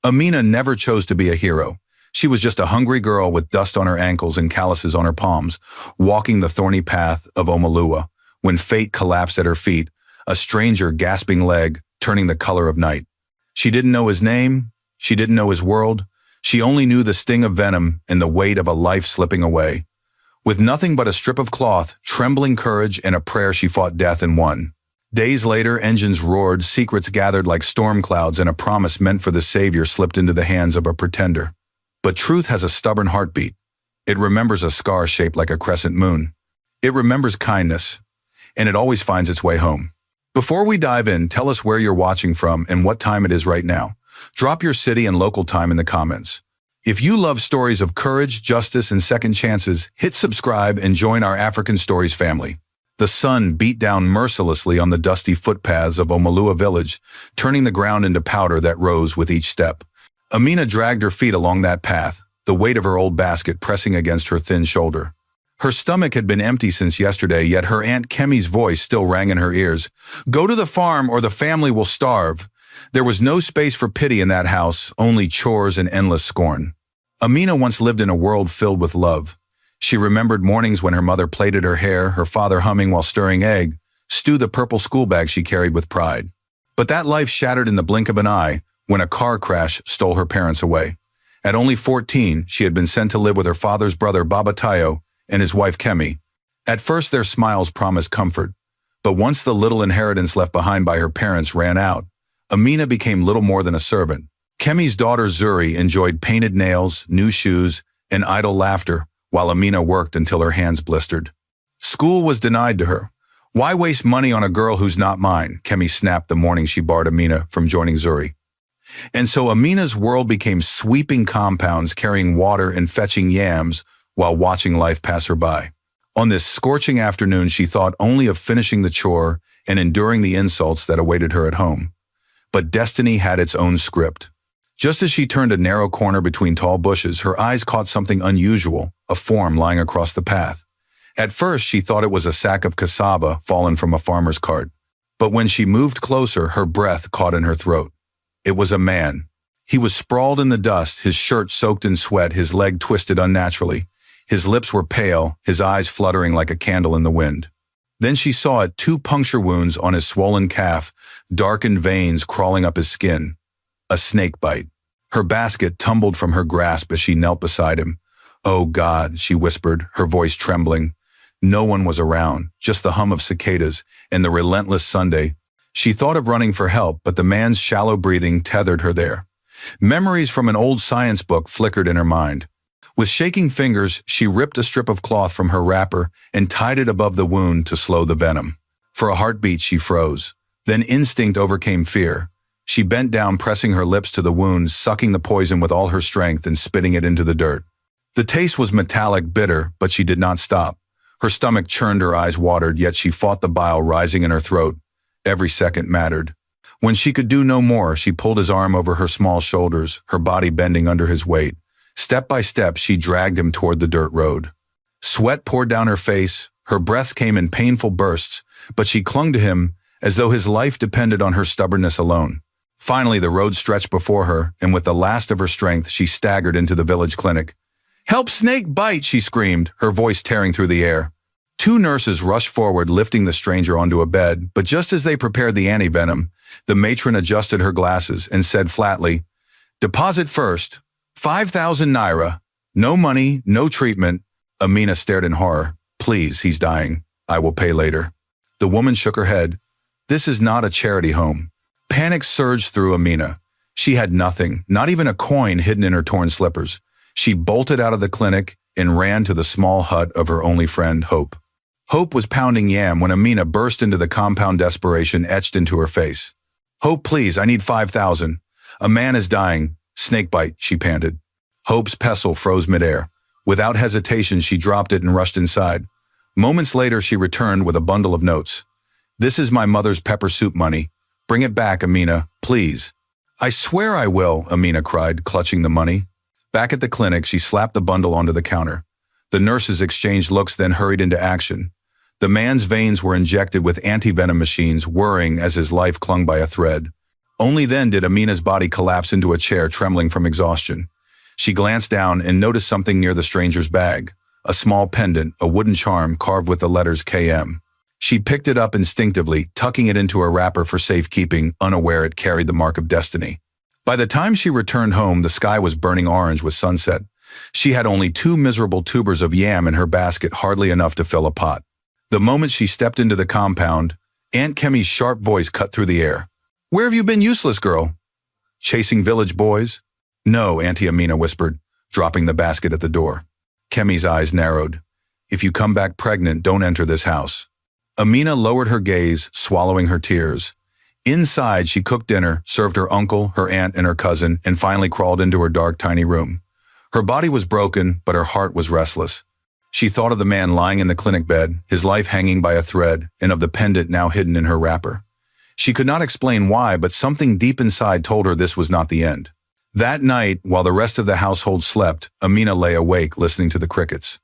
Amina never chose to be a hero. She was just a hungry girl with dust on her ankles and calluses on her palms, walking the thorny path of Omalua, when fate collapsed at her feet, a stranger gasping leg, turning the color of night. She didn't know his name. She didn't know his world. She only knew the sting of venom and the weight of a life slipping away. With nothing but a strip of cloth, trembling courage, and a prayer, she fought death and won. Days later, engines roared, secrets gathered like storm clouds, and a promise meant for the savior slipped into the hands of a pretender. But truth has a stubborn heartbeat. It remembers a scar shaped like a crescent moon. It remembers kindness, and it always finds its way home. Before we dive in, tell us where you're watching from and what time it is right now. Drop your city and local time in the comments. If you love stories of courage, justice, and second chances, hit subscribe and join our African Stories family. The sun beat down mercilessly on the dusty footpaths of Omalua village, turning the ground into powder that rose with each step. Amina dragged her feet along that path, the weight of her old basket pressing against her thin shoulder. Her stomach had been empty since yesterday, yet her Aunt Kemi's voice still rang in her ears. "Go to the farm or the family will starve." There was no space for pity in that house, only chores and endless scorn. Amina once lived in a world filled with love. She remembered mornings when her mother plaited her hair, her father humming while stirring egg, stew the purple school bag she carried with pride. But that life shattered in the blink of an eye when a car crash stole her parents away. At only 14, she had been sent to live with her father's brother Baba Tayo and his wife Kemi. At first, their smiles promised comfort. But once the little inheritance left behind by her parents ran out, Amina became little more than a servant. Kemi's daughter Zuri enjoyed painted nails, new shoes, and idle laughter, while Amina worked until her hands blistered. School was denied to her. "Why waste money on a girl who's not mine?" Kemi snapped the morning she barred Amina from joining Zuri. And so Amina's world became sweeping compounds, carrying water and fetching yams while watching life pass her by. On this scorching afternoon, she thought only of finishing the chore and enduring the insults that awaited her at home. But destiny had its own script. Just as she turned a narrow corner between tall bushes, her eyes caught something unusual, a form lying across the path. At first, she thought it was a sack of cassava fallen from a farmer's cart. But when she moved closer, her breath caught in her throat. It was a man. He was sprawled in the dust, his shirt soaked in sweat, his leg twisted unnaturally. His lips were pale, his eyes fluttering like a candle in the wind. Then she saw it, 2 puncture wounds on his swollen calf, darkened veins crawling up his skin. A snake bite. Her basket tumbled from her grasp as she knelt beside him. "Oh God," she whispered, her voice trembling. No one was around, just the hum of cicadas and the relentless Sunday. She thought of running for help, but the man's shallow breathing tethered her there. Memories from an old science book flickered in her mind. With shaking fingers, she ripped a strip of cloth from her wrapper and tied it above the wound to slow the venom. For a heartbeat, she froze. Then instinct overcame fear. She bent down, pressing her lips to the wound, sucking the poison with all her strength and spitting it into the dirt. The taste was metallic, bitter, but she did not stop. Her stomach churned, her eyes watered, yet she fought the bile rising in her throat. Every second mattered. When she could do no more, she pulled his arm over her small shoulders, her body bending under his weight. Step by step, she dragged him toward the dirt road. Sweat poured down her face, her breath came in painful bursts, but she clung to him as though his life depended on her stubbornness alone. Finally, the road stretched before her, and with the last of her strength, she staggered into the village clinic. "Help, snake bite!" she screamed, her voice tearing through the air. 2 nurses rushed forward, lifting the stranger onto a bed, but just as they prepared the antivenom, the matron adjusted her glasses and said flatly, "Deposit first. 5,000 naira. No money, no treatment." Amina stared in horror. "Please, he's dying. I will pay later." The woman shook her head. "This is not a charity home." Panic surged through Amina. She had nothing, not even a coin hidden in her torn slippers. She bolted out of the clinic and ran to the small hut of her only friend, Hope. Hope was pounding yam when Amina burst into the compound, desperation etched into her face. "Hope, please, I need 5,000. A man is dying. Snakebite," she panted. Hope's pestle froze midair. Without hesitation, she dropped it and rushed inside. Moments later, she returned with a bundle of notes. "This is my mother's pepper soup money. Bring it back, Amina, please." "I swear I will," Amina cried, clutching the money. Back at the clinic, she slapped the bundle onto the counter. The nurses exchanged looks, then hurried into action. The man's veins were injected with anti-venom machines, whirring as his life clung by a thread. Only then did Amina's body collapse into a chair, trembling from exhaustion. She glanced down and noticed something near the stranger's bag, a small pendant, a wooden charm carved with the letters KM. She picked it up instinctively, tucking it into her wrapper for safekeeping, unaware it carried the mark of destiny. By the time she returned home, the sky was burning orange with sunset. She had only 2 miserable tubers of yam in her basket, hardly enough to fill a pot. The moment she stepped into the compound, Aunt Kemi's sharp voice cut through the air. "Where have you been, useless girl? Chasing village boys?" "No," Auntie Amina whispered, dropping the basket at the door. Kemi's eyes narrowed. "If you come back pregnant, don't enter this house." Amina lowered her gaze, swallowing her tears. Inside, she cooked dinner, served her uncle, her aunt, and her cousin, and finally crawled into her dark, tiny room. Her body was broken, but her heart was restless. She thought of the man lying in the clinic bed, his life hanging by a thread, and of the pendant now hidden in her wrapper. She could not explain why, but something deep inside told her this was not the end. That night, while the rest of the household slept, Amina lay awake, listening to the crickets.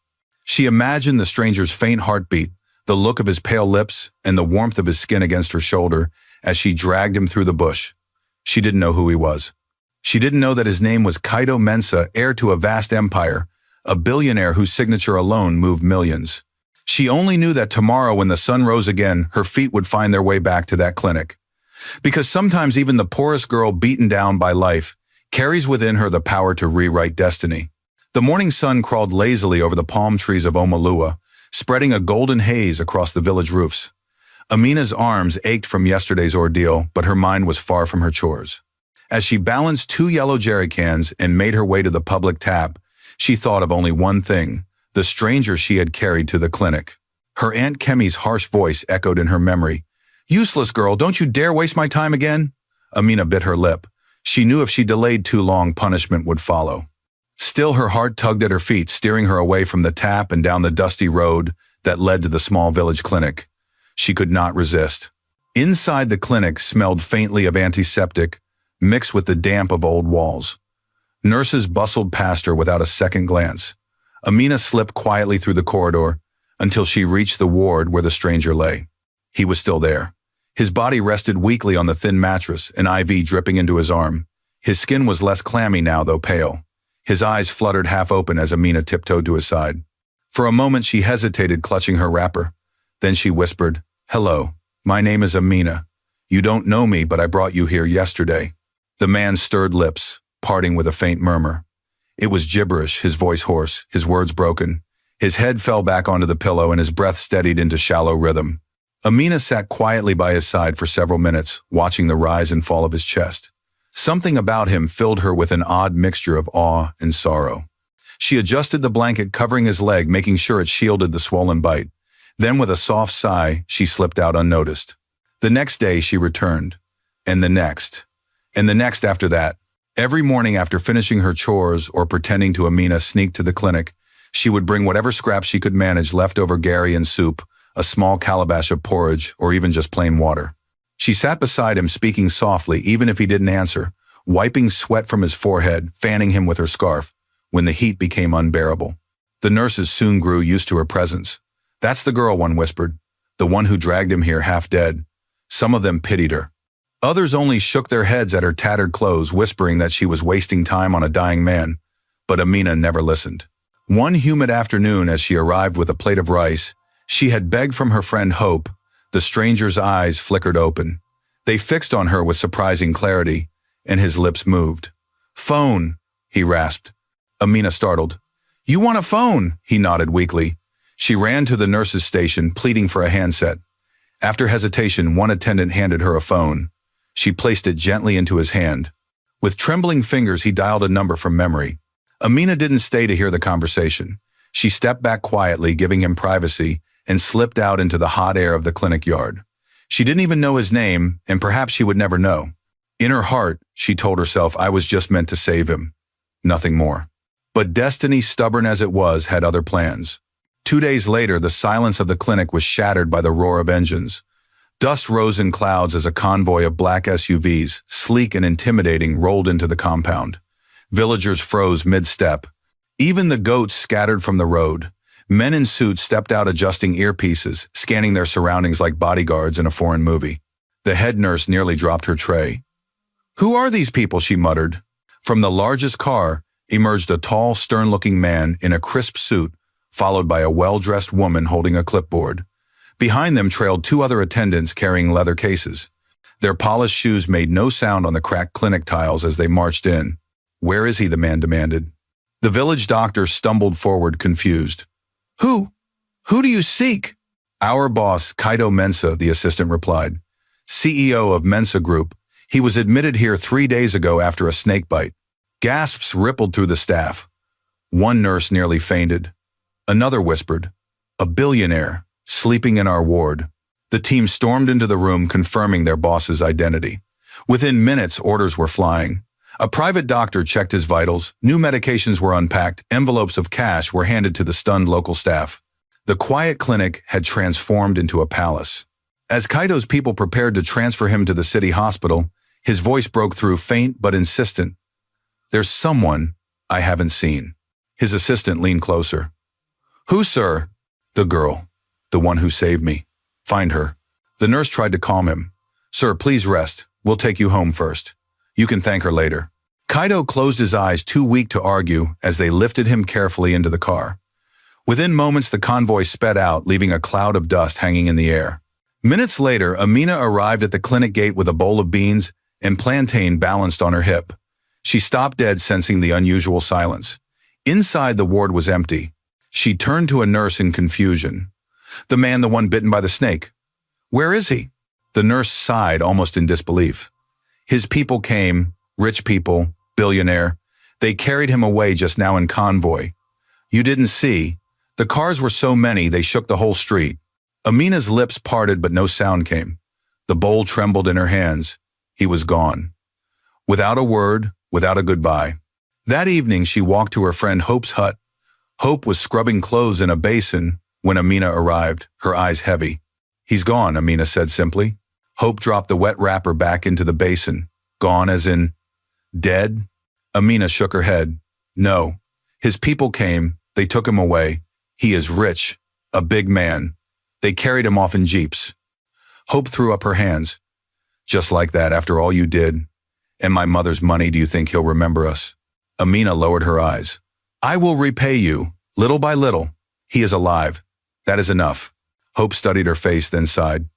She imagined the stranger's faint heartbeat, the look of his pale lips, and the warmth of his skin against her shoulder as she dragged him through the bush. She didn't know who he was. She didn't know that his name was Kaido Mensa, heir to a vast empire, a billionaire whose signature alone moved millions. She only knew that tomorrow, when the sun rose again, her feet would find their way back to that clinic. Because sometimes even the poorest girl beaten down by life carries within her the power to rewrite destiny. The morning sun crawled lazily over the palm trees of Omalua, spreading a golden haze across the village roofs. Amina's arms ached from yesterday's ordeal, but her mind was far from her chores. As she balanced 2 yellow jerry cans and made her way to the public tap, she thought of only one thing: the stranger she had carried to the clinic. Her Aunt Kemi's harsh voice echoed in her memory. "Useless girl, don't you dare waste my time again." Amina bit her lip. She knew if she delayed too long, punishment would follow. Still, her heart tugged at her feet, steering her away from the tap and down the dusty road that led to the small village clinic. She could not resist. Inside the clinic smelled faintly of antiseptic, mixed with the damp of old walls. Nurses bustled past her without a second glance. Amina slipped quietly through the corridor until she reached the ward where the stranger lay. He was still there. His body rested weakly on the thin mattress, an IV dripping into his arm. His skin was less clammy now, though pale. His eyes fluttered half open as Amina tiptoed to his side. For a moment she hesitated, clutching her wrapper. Then she whispered, "Hello, my name is Amina. You don't know me, but I brought you here yesterday." The man stirred lips, parting with a faint murmur. It was gibberish, his voice hoarse, his words broken. His head fell back onto the pillow and his breath steadied into shallow rhythm. Amina sat quietly by his side for several minutes, watching the rise and fall of his chest. Something about him filled her with an odd mixture of awe and sorrow. She adjusted the blanket covering his leg, making sure it shielded the swollen bite. Then, with a soft sigh, she slipped out unnoticed. The next day she returned, and the next after that. Every morning after finishing her chores or pretending to Amina sneak to the clinic, she would bring whatever scraps she could manage, leftover gari and soup, a small calabash of porridge, or even just plain water. She sat beside him, speaking softly, even if he didn't answer, wiping sweat from his forehead, fanning him with her scarf, when the heat became unbearable. The nurses soon grew used to her presence. "That's the girl," one whispered, "the one who dragged him here half dead." Some of them pitied her. Others only shook their heads at her tattered clothes, whispering that she was wasting time on a dying man. But Amina never listened. One humid afternoon, as she arrived with a plate of rice, she had begged from her friend Hope. The stranger's eyes flickered open. They fixed on her with surprising clarity, and his lips moved. "Phone," he rasped. Amina startled. "You want a phone?" He nodded weakly. She ran to the nurse's station, pleading for a handset. After hesitation, one attendant handed her a phone. She placed it gently into his hand. With trembling fingers, he dialed a number from memory. Amina didn't stay to hear the conversation. She stepped back quietly, giving him privacy, and slipped out into the hot air of the clinic yard. She didn't even know his name, and perhaps she would never know. In her heart, she told herself, "I was just meant to save him. Nothing more." But destiny, stubborn as it was, had other plans. 2 days later, the silence of the clinic was shattered by the roar of engines. Dust rose in clouds as a convoy of black SUVs, sleek and intimidating, rolled into the compound. Villagers froze mid-step. Even the goats scattered from the road. Men in suits stepped out, adjusting earpieces, scanning their surroundings like bodyguards in a foreign movie. The head nurse nearly dropped her tray. "Who are these people?" she muttered. From the largest car emerged a tall, stern-looking man in a crisp suit, followed by a well-dressed woman holding a clipboard. Behind them trailed two other attendants carrying leather cases. Their polished shoes made no sound on the cracked clinic tiles as they marched in. "Where is he?" the man demanded. The village doctor stumbled forward, confused. Who do you seek?" "Our boss, Kaito Mensa," the assistant replied. "CEO of Mensa Group. He was admitted here 3 days ago after a snake bite." Gasps rippled through the staff. One nurse nearly fainted. Another whispered, "A billionaire, sleeping in our ward." The team stormed into the room, confirming their boss's identity. Within minutes, orders were flying. A private doctor checked his vitals, new medications were unpacked, envelopes of cash were handed to the stunned local staff. The quiet clinic had transformed into a palace. As Kaito's people prepared to transfer him to the city hospital, his voice broke through, faint but insistent. "There's someone I haven't seen." His assistant leaned closer. "Who, sir?" "The girl. The one who saved me. Find her." The nurse tried to calm him. "Sir, please rest. We'll take you home first. You can thank her later." Kaito closed his eyes, too weak to argue, as they lifted him carefully into the car. Within moments, the convoy sped out, leaving a cloud of dust hanging in the air. Minutes later, Amina arrived at the clinic gate with a bowl of beans and plantain balanced on her hip. She stopped dead, sensing the unusual silence. Inside, the ward was empty. She turned to a nurse in confusion. "The man, the one bitten by the snake. Where is he?" The nurse sighed, almost in disbelief. "His people came, rich people, billionaire. They carried him away just now in convoy. You didn't see. The cars were so many, they shook the whole street." Amina's lips parted, but no sound came. The bowl trembled in her hands. He was gone. Without a word, without a goodbye. That evening, she walked to her friend Hope's hut. Hope was scrubbing clothes in a basin when Amina arrived, her eyes heavy. "He's gone," Amina said simply. Hope dropped the wet wrapper back into the basin. "Gone as in dead?" Amina shook her head. "No. His people came. They took him away. He is rich, a big man. They carried him off in jeeps." Hope threw up her hands. "Just like that, after all you did. And my mother's money, do you think he'll remember us?" Amina lowered her eyes. "I will repay you, little by little. He is alive. That is enough." Hope studied her face, then sighed.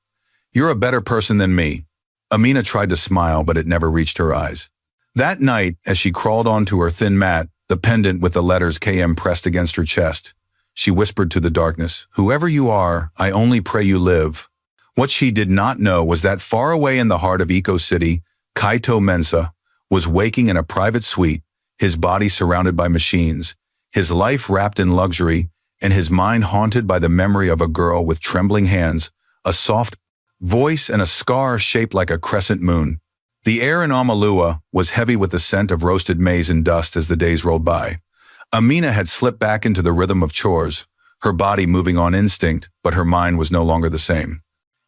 "You're a better person than me." Amina tried to smile, but it never reached her eyes. That night, as she crawled onto her thin mat, the pendant with the letters KM pressed against her chest, she whispered to the darkness, "Whoever you are, I only pray you live." What she did not know was that far away in the heart of Eco City, Kaito Mensa was waking in a private suite, his body surrounded by machines, his life wrapped in luxury, and his mind haunted by the memory of a girl with trembling hands, a soft voice, and a scar shaped like a crescent moon. The air in Omalua was heavy with the scent of roasted maize and dust as the days rolled by. Amina had slipped back into the rhythm of chores, her body moving on instinct, but her mind was no longer the same.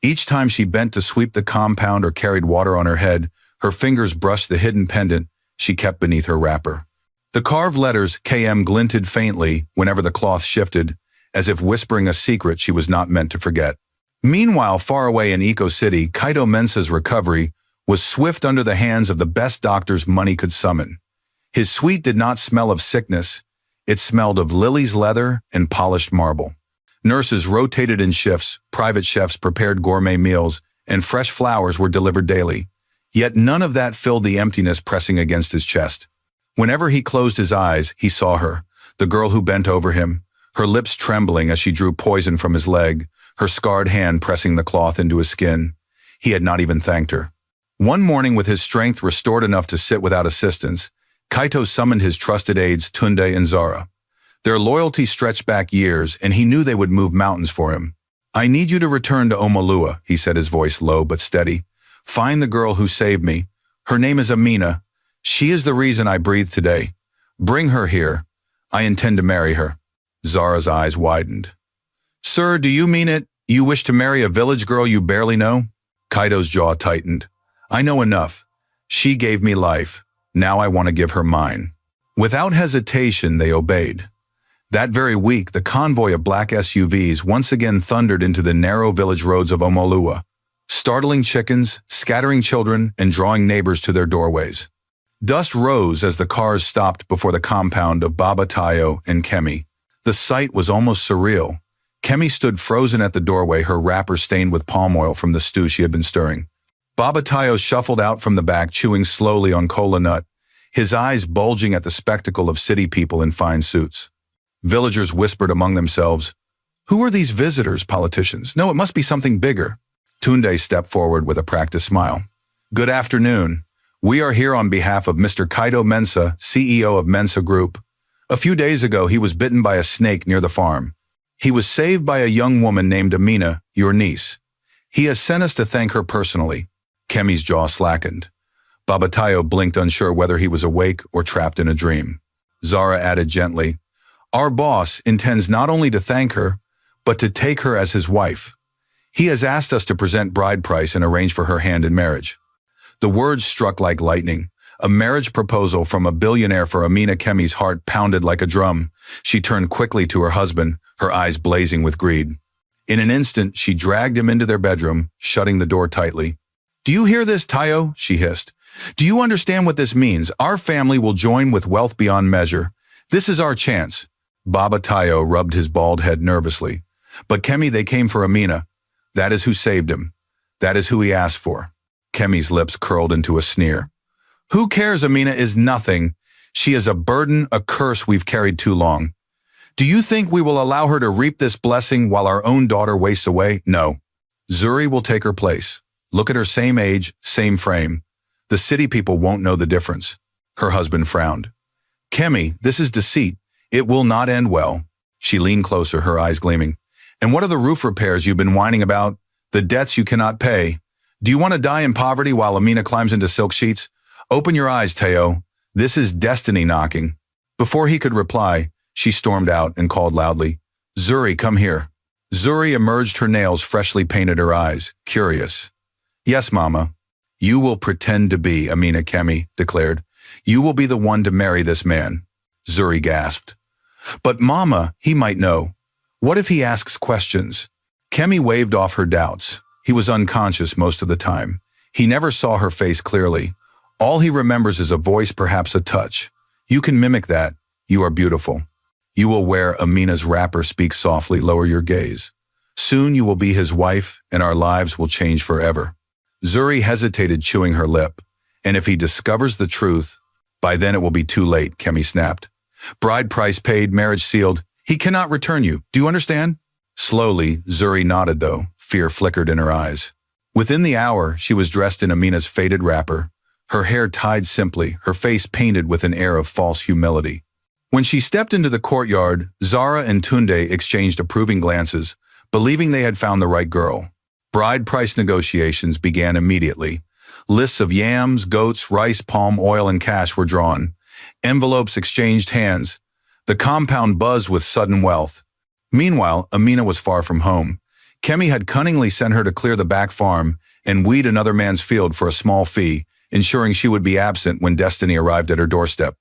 Each time she bent to sweep the compound or carried water on her head, her fingers brushed the hidden pendant she kept beneath her wrapper. The carved letters KM glinted faintly whenever the cloth shifted, as if whispering a secret she was not meant to forget. Meanwhile, far away in Eco City, Kaito Mensa's recovery was swift under the hands of the best doctors money could summon. His suite did not smell of sickness. It smelled of lilies, leather, and polished marble. Nurses rotated in shifts, private chefs prepared gourmet meals, and fresh flowers were delivered daily. Yet none of that filled the emptiness pressing against his chest. Whenever he closed his eyes, he saw her, the girl who bent over him, her lips trembling as she drew poison from his leg, her scarred hand pressing the cloth into his skin. He had not even thanked her. One morning, with his strength restored enough to sit without assistance, Kaito summoned his trusted aides Tunde and Zara. Their loyalty stretched back years, and he knew they would move mountains for him. "I need you to return to Omalua," he said, his voice low but steady. "Find the girl who saved me. Her name is Amina. She is the reason I breathe today. Bring her here. I intend to marry her." Zara's eyes widened. "Sir, do you mean it? You wish to marry a village girl you barely know?" Kaito's jaw tightened. "I know enough. She gave me life. Now I want to give her mine." Without hesitation, they obeyed. That very week, the convoy of black SUVs once again thundered into the narrow village roads of Omalua. startling chickens, scattering children, and drawing neighbors to their doorways. Dust rose as the cars stopped before the compound of Baba Tayo and Kemi. The sight was almost surreal. Kemi stood frozen at the doorway, her wrapper stained with palm oil from the stew she had been stirring. Baba Tayo shuffled out from the back, chewing slowly on cola nut, his eyes bulging at the spectacle of city people in fine suits. Villagers whispered among themselves, "Who are these visitors, politicians? No, it must be something bigger." Tunde stepped forward with a practiced smile. "Good afternoon. We are here on behalf of Mr. Kaido Mensah, CEO of Mensah Group. A few days ago, he was bitten by a snake near the farm. He was saved by a young woman named Amina, your niece. He has sent us to thank her personally." Kemi's jaw slackened. Baba Tayo blinked, unsure whether he was awake or trapped in a dream. Zara added gently, "Our boss intends not only to thank her, but to take her as his wife. He has asked us to present bride price and arrange for her hand in marriage." The words struck like lightning. A marriage proposal from a billionaire for Amina. Kemi's heart pounded like a drum. She turned quickly to her husband, her eyes blazing with greed. In an instant, she dragged him into their bedroom, shutting the door tightly. "Do you hear this, Tayo?" she hissed. "Do you understand what this means? Our family will join with wealth beyond measure. This is our chance." Baba Tayo rubbed his bald head nervously. "But Kemi, they came for Amina. That is who saved him. That is who he asked for." Kemi's lips curled into a sneer. "Who cares? Amina is nothing. She is a burden, a curse we've carried too long. Do you think we will allow her to reap this blessing while our own daughter wastes away? No. Zuri will take her place. Look at her, same age, same frame. The city people won't know the difference." Her husband frowned. "Kemi, this is deceit. It will not end well." She leaned closer, her eyes gleaming. "And what are the roof repairs you've been whining about? The debts you cannot pay? Do you want to die in poverty while Amina climbs into silk sheets? Open your eyes, Tayo. This is destiny knocking." Before he could reply, she stormed out and called loudly, "Zuri, come here." Zuri emerged, her nails freshly painted, her eyes curious. "Yes, Mama." "You will pretend to be Amina," Kemi declared. "You will be the one to marry this man." Zuri gasped. "But Mama, he might know. What if he asks questions?" Kemi waved off her doubts. He was unconscious most of the time. He never saw her face clearly. All he remembers is a voice, perhaps a touch. "You can mimic that. You are beautiful. You will wear Amina's wrapper. Speak softly, lower your gaze. Soon you will be his wife, and our lives will change forever." Zuri hesitated, chewing her lip. "And if he discovers the truth, by then it will be too late," Kemi snapped. "Bride price paid, marriage sealed. He cannot return you. Do you understand?" Slowly, Zuri nodded, though fear flickered in her eyes. Within the hour, she was dressed in Amina's faded wrapper, her hair tied simply, her face painted with an air of false humility. When she stepped into the courtyard, Zara and Tunde exchanged approving glances, believing they had found the right girl. Bride price negotiations began immediately. Lists of yams, goats, rice, palm oil, and cash were drawn. Envelopes exchanged hands. The compound buzzed with sudden wealth. Meanwhile, Amina was far from home. Kemi had cunningly sent her to clear the back farm and weed another man's field for a small fee, ensuring she would be absent when destiny arrived at her doorstep.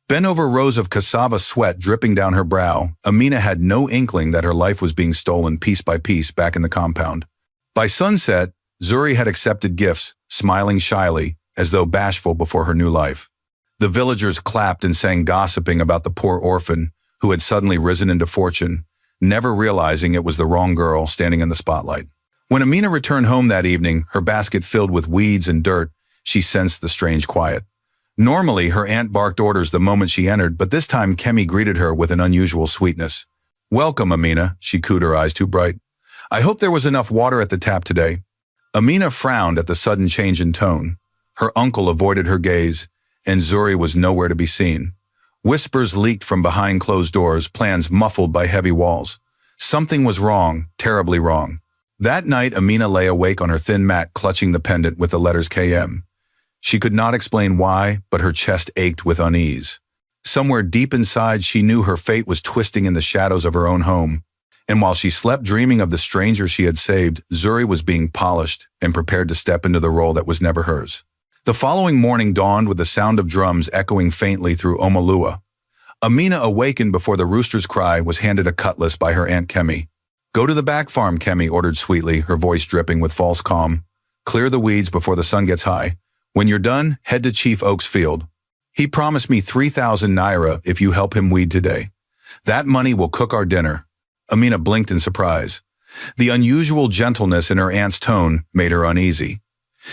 Bent over rows of cassava, sweat dripping down her brow, Amina had no inkling that her life was being stolen piece by piece back in the compound. By sunset, Zuri had accepted gifts, smiling shyly, as though bashful before her new life. The villagers clapped and sang, gossiping about the poor orphan who had suddenly risen into fortune, never realizing it was the wrong girl standing in the spotlight. When Amina returned home that evening, her basket filled with weeds and dirt, she sensed the strange quiet. Normally, her aunt barked orders the moment she entered, but this time Kemi greeted her with an unusual sweetness. "Welcome, Amina," she cooed, her eyes too bright. "I hope there was enough water at the tap today." Amina frowned at the sudden change in tone. Her uncle avoided her gaze, and Zuri was nowhere to be seen. Whispers leaked from behind closed doors, plans muffled by heavy walls. Something was wrong, terribly wrong. That night, Amina lay awake on her thin mat, clutching the pendant with the letters KM. She could not explain why, but her chest ached with unease. Somewhere deep inside, she knew her fate was twisting in the shadows of her own home. And while she slept dreaming of the stranger she had saved, Zuri was being polished and prepared to step into the role that was never hers. The following morning dawned with the sound of drums echoing faintly through Omalua. Amina, awakened before the rooster's cry, was handed a cutlass by her Aunt Kemi. "Go to the back farm," Kemi ordered sweetly, her voice dripping with false calm. Clear the weeds before the sun gets high. When you're done, head to Chief Oak's field. He promised me 3,000 naira if you help him weed today. That money will cook our dinner." Amina blinked in surprise. The unusual gentleness in her aunt's tone made her uneasy.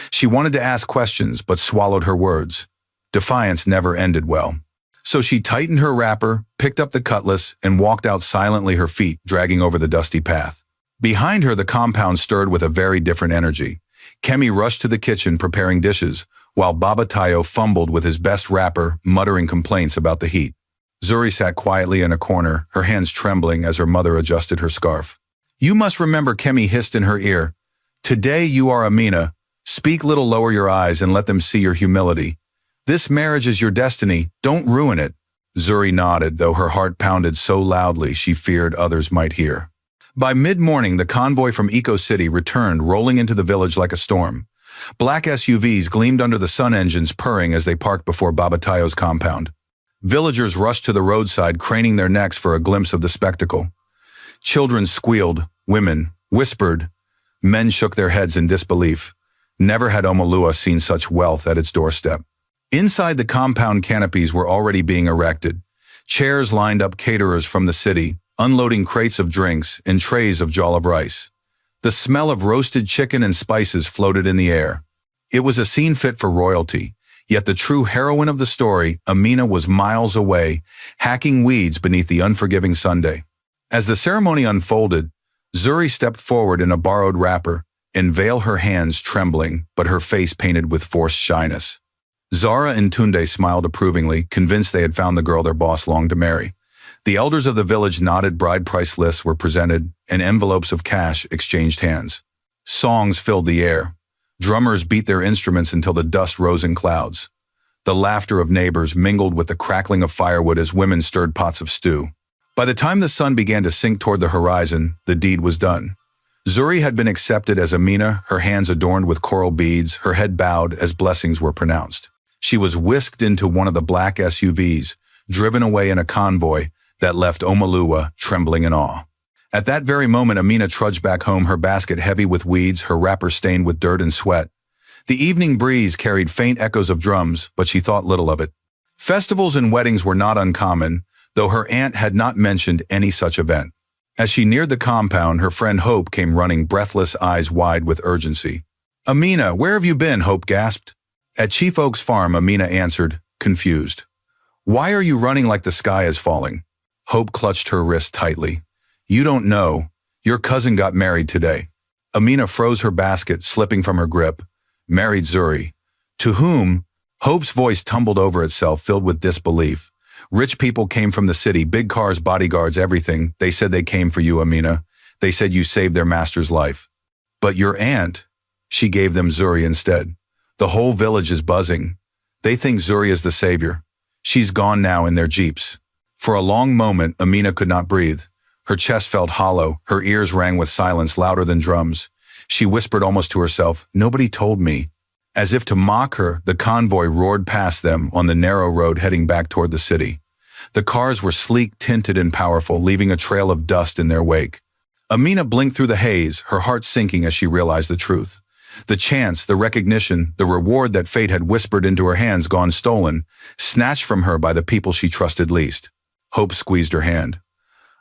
She wanted to ask questions, but swallowed her words. Defiance never ended well. So she tightened her wrapper, picked up the cutlass, and walked out silently, her feet dragging over the dusty path. Behind her, the compound stirred with a very different energy. Kemi rushed to the kitchen preparing dishes, while Baba Tayo fumbled with his best wrapper, muttering complaints about the heat. Zuri sat quietly in a corner, her hands trembling as her mother adjusted her scarf. "You must remember," Kemi hissed in her ear. "Today you are Amina. Speak little, lower your eyes, and let them see your humility. This marriage is your destiny. Don't ruin it." Zuri nodded, though her heart pounded so loudly she feared others might hear. By mid-morning, the convoy from Eco City returned, rolling into the village like a storm. Black SUVs gleamed under the sun, engines purring as they parked before Baba Tayo's compound. Villagers rushed to the roadside, craning their necks for a glimpse of the spectacle. Children squealed, women whispered, men shook their heads in disbelief. Never had Omalua seen such wealth at its doorstep. Inside the compound, canopies were already being erected. Chairs lined up caterers from the city, unloading crates of drinks and trays of jollof rice. The smell of roasted chicken and spices floated in the air. It was a scene fit for royalty, yet the true heroine of the story, Amina, was miles away, hacking weeds beneath the unforgiving Sunday. As the ceremony unfolded, Zuri stepped forward in a borrowed wrapper, and veil, her hands trembling, but her face painted with forced shyness. Zara and Tunde smiled approvingly, convinced they had found the girl their boss longed to marry. The elders of the village nodded, bride price lists were presented, and envelopes of cash exchanged hands. Songs filled the air. Drummers beat their instruments until the dust rose in clouds. The laughter of neighbors mingled with the crackling of firewood as women stirred pots of stew. By the time the sun began to sink toward the horizon, the deed was done. Zuri had been accepted as Amina, her hands adorned with coral beads, her head bowed as blessings were pronounced. She was whisked into one of the black SUVs, driven away in a convoy that left Omalua trembling in awe. At that very moment, Amina trudged back home, her basket heavy with weeds, her wrapper stained with dirt and sweat. The evening breeze carried faint echoes of drums, but she thought little of it. Festivals and weddings were not uncommon, though her aunt had not mentioned any such event. As she neared the compound, her friend Hope came running, breathless, eyes wide with urgency. "Amina, where have you been?" Hope gasped. "At Chief Oak's farm," Amina answered, confused. "Why are you running like the sky is falling?" Hope clutched her wrist tightly. "You don't know. Your cousin got married today." Amina froze, her basket slipping from her grip. "Married Zuri. To whom?" Hope's voice tumbled over itself, filled with disbelief. "Rich people came from the city, big cars, bodyguards, everything. They said they came for you, Amina. They said you saved their master's life. But your aunt, she gave them Zuri instead. The whole village is buzzing. They think Zuri is the savior. She's gone now in their jeeps." For a long moment, Amina could not breathe. Her chest felt hollow, her ears rang with silence louder than drums. She whispered almost to herself, "Nobody told me." As if to mock her, the convoy roared past them on the narrow road heading back toward the city. The cars were sleek, tinted, and powerful, leaving a trail of dust in their wake. Amina blinked through the haze, her heart sinking as she realized the truth. The chance, the recognition, the reward that fate had whispered into her hands gone stolen, snatched from her by the people she trusted least. Hope squeezed her hand.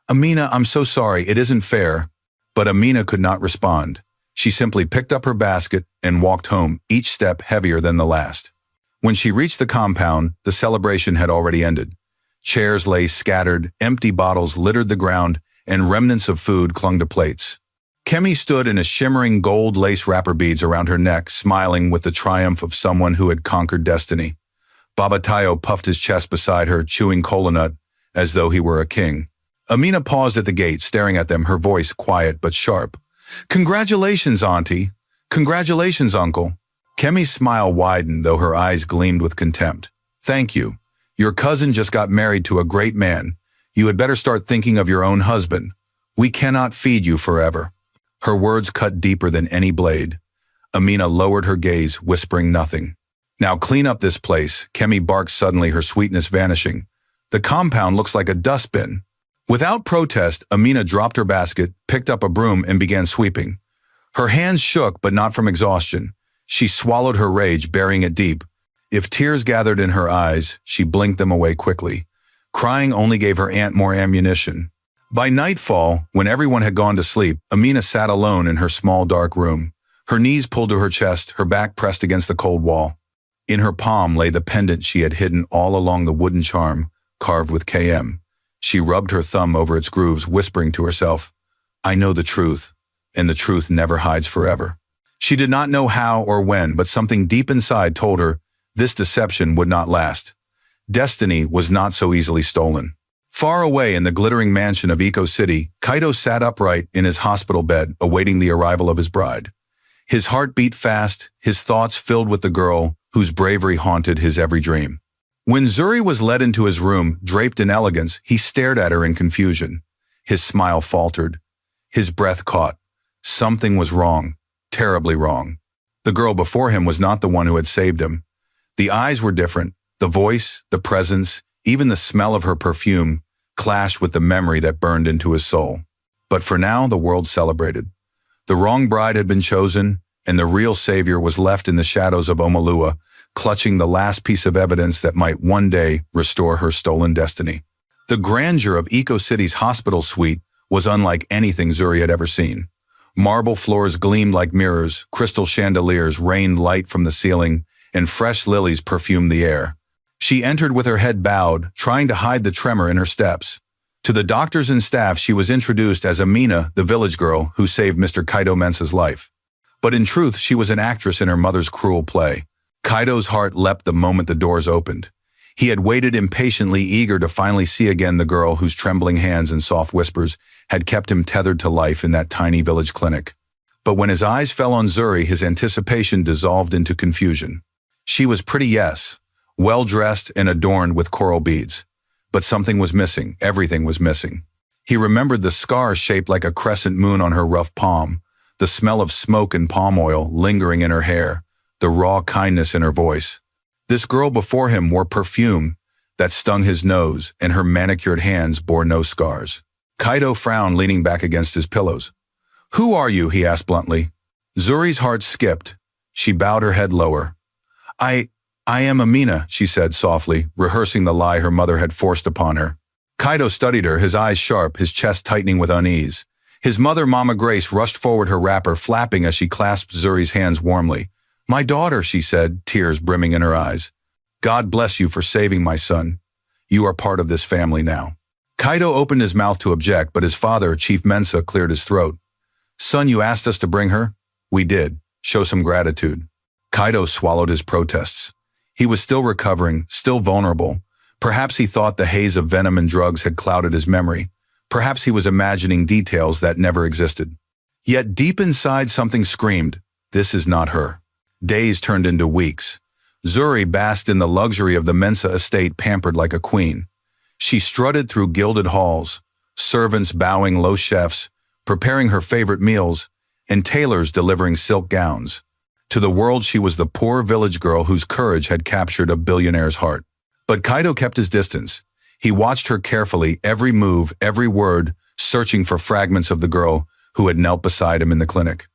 "Amina, I'm so sorry, it isn't fair." But Amina could not respond. She simply picked up her basket and walked home, each step heavier than the last. When she reached the compound, the celebration had already ended. Chairs lay scattered, empty bottles littered the ground, and remnants of food clung to plates. Kemi stood in a shimmering gold lace wrapper, beads around her neck, smiling with the triumph of someone who had conquered destiny. Baba Tayo puffed his chest beside her, chewing cola nut as though he were a king. Amina paused at the gate, staring at them, her voice quiet but sharp. "Congratulations, Auntie. Congratulations, Uncle." Kemi's smile widened, though her eyes gleamed with contempt. "Thank you. Your cousin just got married to a great man. You had better start thinking of your own husband. We cannot feed you forever." Her words cut deeper than any blade. Amina lowered her gaze, whispering nothing. "Now clean up this place," Kemi barked suddenly, her sweetness vanishing. "The compound looks like a dustbin." Without protest, Amina dropped her basket, picked up a broom, and began sweeping. Her hands shook, but not from exhaustion. She swallowed her rage, burying it deep. If tears gathered in her eyes, she blinked them away quickly. Crying only gave her aunt more ammunition. By nightfall, when everyone had gone to sleep, Amina sat alone in her small dark room. Her knees pulled to her chest, her back pressed against the cold wall. In her palm lay the pendant she had hidden all along the wooden charm, carved with KM. She rubbed her thumb over its grooves, whispering to herself, "I know the truth, and the truth never hides forever." She did not know how or when, but something deep inside told her this deception would not last. Destiny was not so easily stolen. Far away in the glittering mansion of Eco City, Kaito sat upright in his hospital bed, awaiting the arrival of his bride. His heart beat fast, his thoughts filled with the girl whose bravery haunted his every dream. When Zuri was led into his room, draped in elegance, he stared at her in confusion. His smile faltered. His breath caught. Something was wrong, terribly wrong. The girl before him was not the one who had saved him. The eyes were different. The voice, the presence, even the smell of her perfume clashed with the memory that burned into his soul. But for now, the world celebrated. The wrong bride had been chosen, and the real savior was left in the shadows of Omalua, clutching the last piece of evidence that might one day restore her stolen destiny. The grandeur of Eco City's hospital suite was unlike anything Zuri had ever seen. Marble floors gleamed like mirrors, crystal chandeliers rained light from the ceiling, and fresh lilies perfumed the air. She entered with her head bowed, trying to hide the tremor in her steps. To the doctors and staff, she was introduced as Amina, the village girl who saved Mr. Kaito Mensa's life. But in truth, she was an actress in her mother's cruel play. Kaito's heart leapt the moment the doors opened. He had waited impatiently, eager to finally see again the girl whose trembling hands and soft whispers had kept him tethered to life in that tiny village clinic. But when his eyes fell on Zuri, his anticipation dissolved into confusion. She was pretty, yes, well-dressed and adorned with coral beads. But something was missing. Everything was missing. He remembered the scar shaped like a crescent moon on her rough palm, the smell of smoke and palm oil lingering in her hair, the raw kindness in her voice. This girl before him wore perfume that stung his nose, and her manicured hands bore no scars. Kaito frowned, leaning back against his pillows. "Who are you?" he asked bluntly. Zuri's heart skipped. She bowed her head lower. I am Amina," she said softly, rehearsing the lie her mother had forced upon her. Kaito studied her, his eyes sharp, his chest tightening with unease. His mother, Mama Grace, rushed forward, her wrapper flapping as she clasped Zuri's hands warmly. "My daughter," she said, tears brimming in her eyes. "God bless you for saving my son. You are part of this family now." Kaito opened his mouth to object, but his father, Chief Mensa, cleared his throat. "Son, you asked us to bring her?" "We did. Show some gratitude." Kaito swallowed his protests. He was still recovering, still vulnerable. Perhaps he thought the haze of venom and drugs had clouded his memory. Perhaps he was imagining details that never existed. Yet deep inside something screamed, "This is not her." Days turned into weeks. Zuri basked in the luxury of the Mensa estate, pampered like a queen. She strutted through gilded halls, servants bowing low chefs, preparing her favorite meals, and tailors delivering silk gowns. To the world, she was the poor village girl whose courage had captured a billionaire's heart. But Kaito kept his distance. He watched her carefully, every move, every word, searching for fragments of the girl who had knelt beside him in the clinic.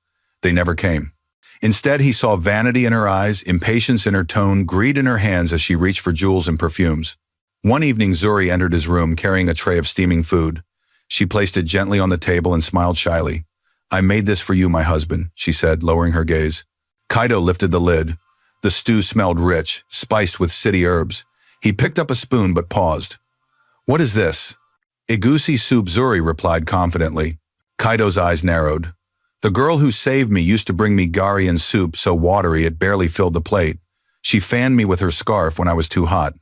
They never came. Instead, he saw vanity in her eyes, impatience in her tone, greed in her hands as she reached for jewels and perfumes. One evening, Zuri entered his room carrying a tray of steaming food. She placed it gently on the table and smiled shyly. "I made this for you, my husband," she said, lowering her gaze. Kaito lifted the lid. The stew smelled rich, spiced with city herbs. He picked up a spoon but paused. "What is this?" "Egusi soup," Zuri replied confidently. Kaito's eyes narrowed. "The girl who saved me used to bring me gari and soup so watery it barely filled the plate. She fanned me with her scarf when I was too hot."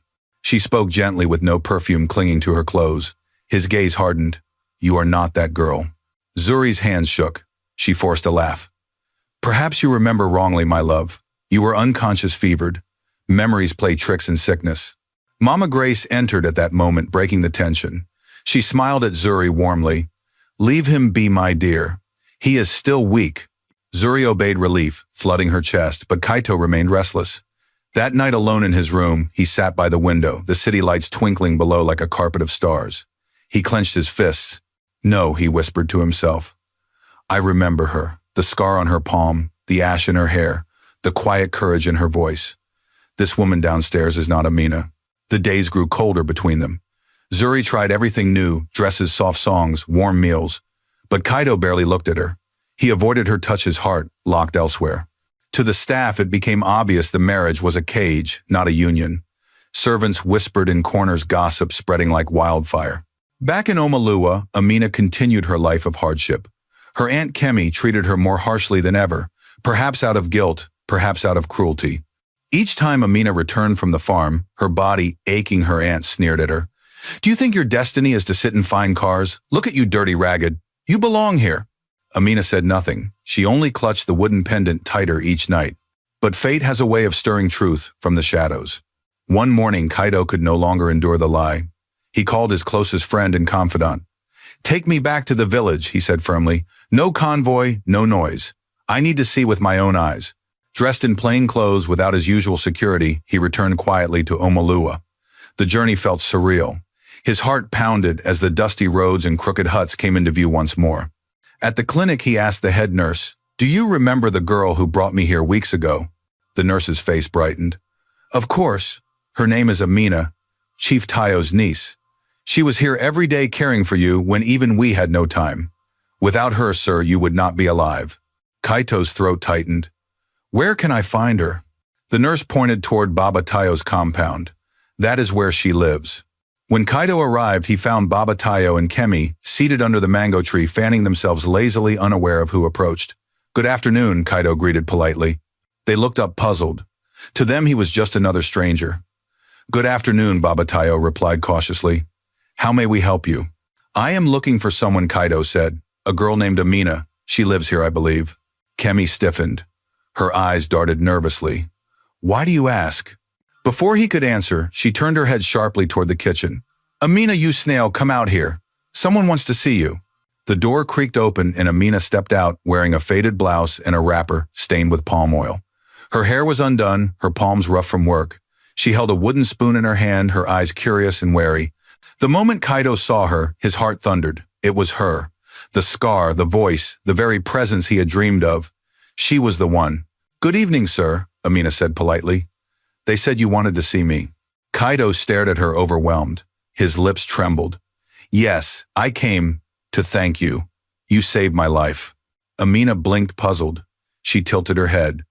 She spoke gently with no perfume clinging to her clothes. His gaze hardened. "You are not that girl." Zuri's hands shook. She forced a laugh. "Perhaps you remember wrongly, my love. You were unconscious fevered. Memories play tricks in sickness." Mama Grace entered at that moment, breaking the tension. She smiled at Zuri warmly. "Leave him be, my dear. He is still weak." Zuri obeyed, relief flooding her chest, but Kaito remained restless. That night, alone in his room, he sat by the window, the city lights twinkling below like a carpet of stars. He clenched his fists. "No," he whispered to himself. "I remember her. The scar on her palm, the ash in her hair, the quiet courage in her voice. This woman downstairs is not Amina. The days grew colder between them. Zuri tried everything new, dresses, soft songs, warm meals. But Kaido barely looked at her. He avoided her touch, his heart locked elsewhere. To the staff, it became obvious the marriage was a cage, not a union. Servants whispered in corners, gossip spreading like wildfire. Back in Omalua, Amina continued her life of hardship. Her Aunt Kemi treated her more harshly than ever, perhaps out of guilt, perhaps out of cruelty. Each time Amina returned from the farm, her body aching, her aunt sneered at her. "Do you think your destiny is to sit in fine cars? Look at you, dirty ragged. You belong here." Amina said nothing. She only clutched the wooden pendant tighter each night. But fate has a way of stirring truth from the shadows. One morning, Kaido could no longer endure the lie. He called his closest friend and confidant. "Take me back to the village," he said firmly. "No convoy, no noise. I need to see with my own eyes." Dressed in plain clothes without his usual security, he returned quietly to Omalua. The journey felt surreal. His heart pounded as the dusty roads and crooked huts came into view once more. At the clinic, he asked the head nurse, "Do you remember the girl who brought me here weeks ago?" The nurse's face brightened. "Of course. Her name is Amina, Chief Tayo's niece. She was here every day caring for you when even we had no time. Without her, sir, you would not be alive." Kaito's throat tightened. "Where can I find her?" The nurse pointed toward Baba Tayo's compound. "That is where she lives." When Kaido arrived, he found Baba Tayo and Kemi seated under the mango tree, fanning themselves lazily, unaware of who approached. "Good afternoon," Kaido greeted politely. They looked up puzzled. To them, he was just another stranger. "Good afternoon," Baba Tayo replied cautiously. "How may we help you?" "I am looking for someone," Kaido said. "A girl named Amina. She lives here, I believe." Kemi stiffened. Her eyes darted nervously. "Why do you ask?" Before he could answer, she turned her head sharply toward the kitchen. "Amina, you snail, come out here. Someone wants to see you." The door creaked open and Amina stepped out wearing a faded blouse and a wrapper stained with palm oil. Her hair was undone, her palms rough from work. She held a wooden spoon in her hand, her eyes curious and wary. The moment Kaido saw her, his heart thundered. It was her. The scar, the voice, the very presence he had dreamed of. She was the one. "Good evening, sir," Amina said politely. "They said you wanted to see me." Kaido stared at her, overwhelmed. His lips trembled. "Yes, I came to thank you. You saved my life." Amina blinked, puzzled. She tilted her head.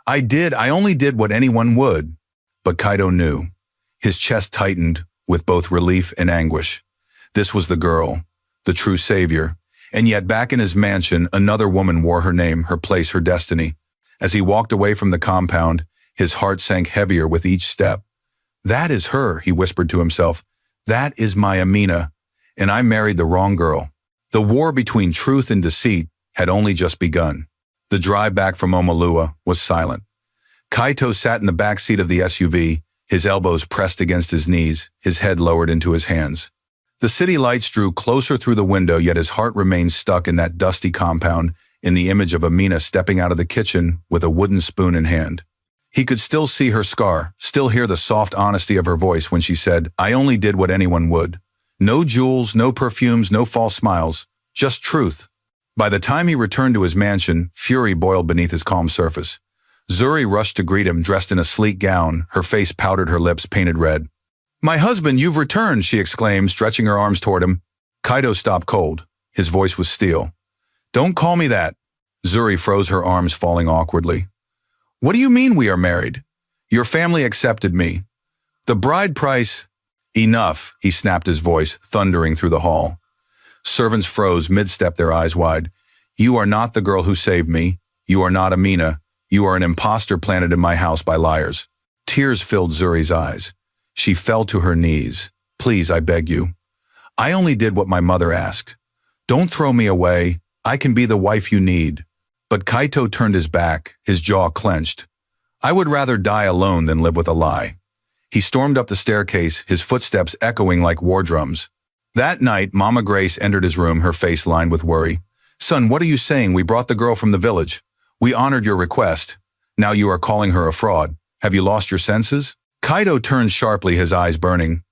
I only did what anyone would." But Kaido knew. His chest tightened with both relief and anguish. This was the girl, the true savior. And yet back in his mansion, another woman wore her name, her place, her destiny. As he walked away from the compound, his heart sank heavier with each step. "That is her," he whispered to himself. "That is my Amina, and I married the wrong girl." The war between truth and deceit had only just begun. The drive back from Omalua was silent. Kaito sat in the back seat of the SUV, his elbows pressed against his knees, his head lowered into his hands. The city lights drew closer through the window, yet his heart remained stuck in that dusty compound, in the image of Amina stepping out of the kitchen with a wooden spoon in hand. He could still see her scar, still hear the soft honesty of her voice when she said, "I only did what anyone would." No jewels, no perfumes, no false smiles, just truth. By the time he returned to his mansion, fury boiled beneath his calm surface. Zuri rushed to greet him, dressed in a sleek gown, her face powdered, her lips painted red. "My husband, you've returned," she exclaimed, stretching her arms toward him. Kaido stopped cold. His voice was steel. "Don't call me that." Zuri froze, her arms falling awkwardly. "What do you mean we are married? Your family accepted me. The bride price—" "Enough," he snapped, his voice thundering through the hall. Servants froze mid-step, their eyes wide. "You are not the girl who saved me. You are not Amina. You are an imposter planted in my house by liars." Tears filled Zuri's eyes. She fell to her knees. "Please, I beg you. I only did what my mother asked. Don't throw me away. I can be the wife you need." But Kaito turned his back, his jaw clenched. "I would rather die alone than live with a lie." He stormed up the staircase, his footsteps echoing like war drums. That night, Mama Grace entered his room, her face lined with worry. "Son, what are you saying? We brought the girl from the village. We honored your request. Now you are calling her a fraud. Have you lost your senses?" Kaido turned sharply, his eyes burning.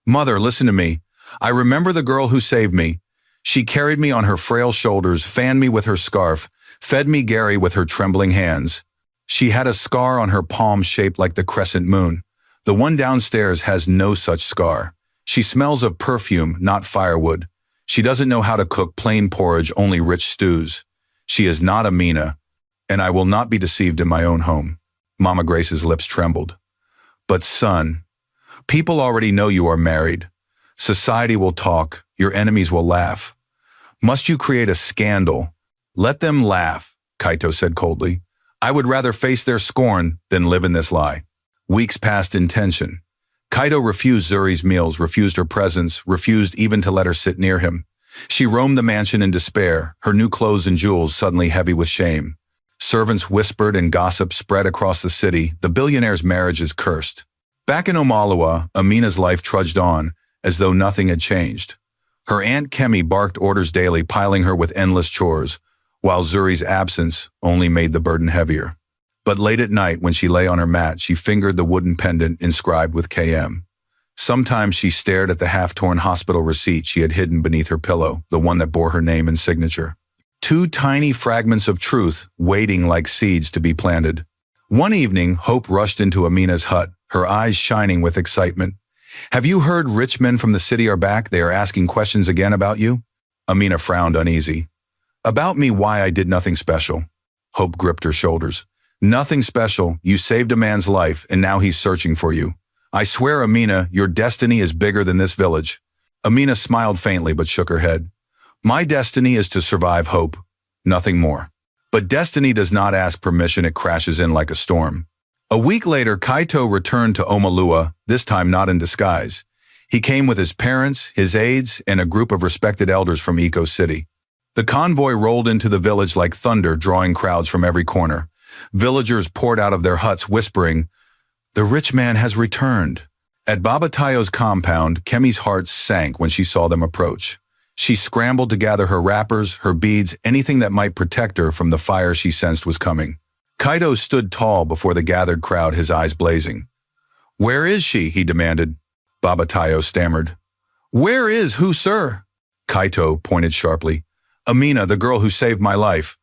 "Mother, listen to me. I remember the girl who saved me. She carried me on her frail shoulders, fanned me with her scarf, fed me Gary with her trembling hands. She had a scar on her palm shaped like the crescent moon. The one downstairs has no such scar. She smells of perfume, not firewood. She doesn't know how to cook plain porridge, only rich stews. She is not Amina, and I will not be deceived in my own home. Mama Grace's lips trembled. But son, people already know you are married. Society will talk, your enemies will laugh. Must you create a scandal? Let them laugh, Kaito said coldly. I would rather face their scorn than live in this lie. Weeks passed in tension. Kaito refused Zuri's meals, refused her presence, refused even to let her sit near him. She roamed the mansion in despair, her new clothes and jewels suddenly heavy with shame. Servants whispered and gossip spread across the city. The billionaire's marriage is cursed. Back in Omalua, Amina's life trudged on, as though nothing had changed. Her Aunt Kemi barked orders daily, piling her with endless chores, while Zuri's absence only made the burden heavier. But late at night, when she lay on her mat, she fingered the wooden pendant inscribed with KM. Sometimes she stared at the half-torn hospital receipt she had hidden beneath her pillow, the one that bore her name and signature. Two tiny fragments of truth, waiting like seeds to be planted. One evening, Hope rushed into Amina's hut, her eyes shining with excitement. Have you heard rich men from the city are back? They are asking questions again about you? Amina frowned uneasy. About me, why I did nothing special. Hope gripped her shoulders. Nothing special. You saved a man's life, and now he's searching for you. I swear, Amina, your destiny is bigger than this village. Amina smiled faintly but shook her head. My destiny is to survive, Hope. Nothing more. But destiny does not ask permission, it crashes in like a storm. A week later, Kaito returned to Omalua, this time not in disguise. He came with his parents, his aides, and a group of respected elders from Eco City. The convoy rolled into the village like thunder, drawing crowds from every corner. Villagers poured out of their huts, whispering, "The rich man has returned." At Baba Tayo's compound, Kemi's heart sank when she saw them approach. She scrambled to gather her wrappers, her beads, anything that might protect her from the fire she sensed was coming. Kaito stood tall before the gathered crowd, his eyes blazing. "Where is she?" he demanded. Baba Tayo stammered. "Where is who, sir?" Kaito pointed sharply. "Amina, the girl who saved my life.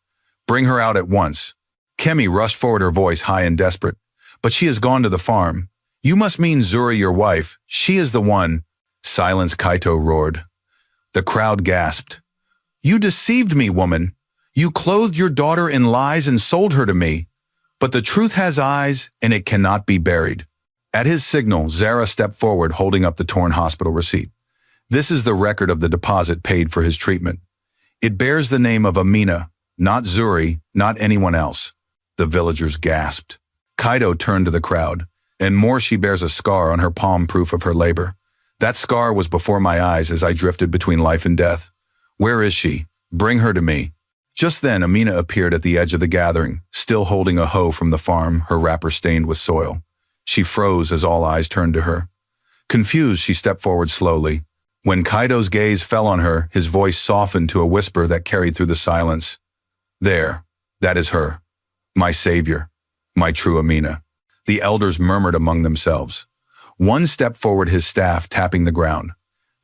Bring her out at once." Kemi rushed forward, her voice high and desperate. "But she has gone to the farm. You must mean Zuri, your wife. She is the one." "Silence," Kaito roared. The crowd gasped. "You deceived me, woman. You clothed your daughter in lies and sold her to me. But the truth has eyes, and it cannot be buried." At his signal, Zara stepped forward, holding up the torn hospital receipt. "This is the record of the deposit paid for his treatment. It bears the name of Amina, not Zuri, not anyone else." The villagers gasped. Kaito turned to the crowd. "And more, she bears a scar on her palm, proof of her labor. That scar was before my eyes as I drifted between life and death. Where is she? Bring her to me." Just then, Amina appeared at the edge of the gathering, still holding a hoe from the farm, her wrapper stained with soil. She froze as all eyes turned to her. Confused, she stepped forward slowly. When Kaito's gaze fell on her, his voice softened to a whisper that carried through the silence. "There, that is her. My savior. My true Amina." The elders murmured among themselves. One stepped forward, his staff tapping the ground.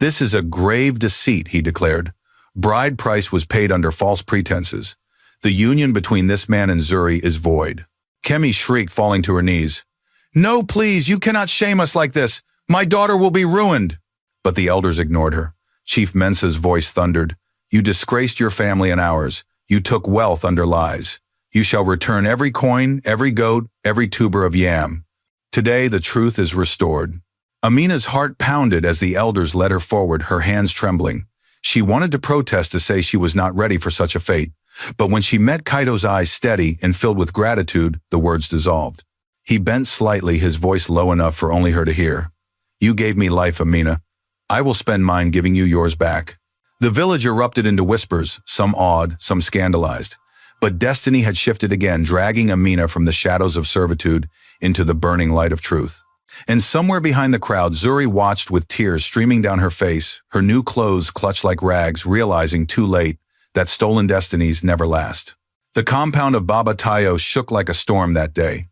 "This is a grave deceit," he declared. "Bride price was paid under false pretenses. The union between this man and Zuri is void." Kemi shrieked, falling to her knees. "No, please, you cannot shame us like this. My daughter will be ruined." But the elders ignored her. Chief Mensa's voice thundered. "You disgraced your family and ours. You took wealth under lies. You shall return every coin, every goat, every tuber of yam. Today the truth is restored." Amina's heart pounded as the elders led her forward, her hands trembling. She wanted to protest, to say she was not ready for such a fate. But when she met Kaito's eyes, steady and filled with gratitude, the words dissolved. He bent slightly, his voice low enough for only her to hear. "You gave me life, Amina. I will spend mine giving you yours back." The village erupted into whispers, some awed, some scandalized. But destiny had shifted again, dragging Amina from the shadows of servitude into the burning light of truth. And somewhere behind the crowd, Zuri watched with tears streaming down her face, her new clothes clutched like rags, realizing too late that stolen destinies never last. The compound of Baba Tayo shook like a storm that day.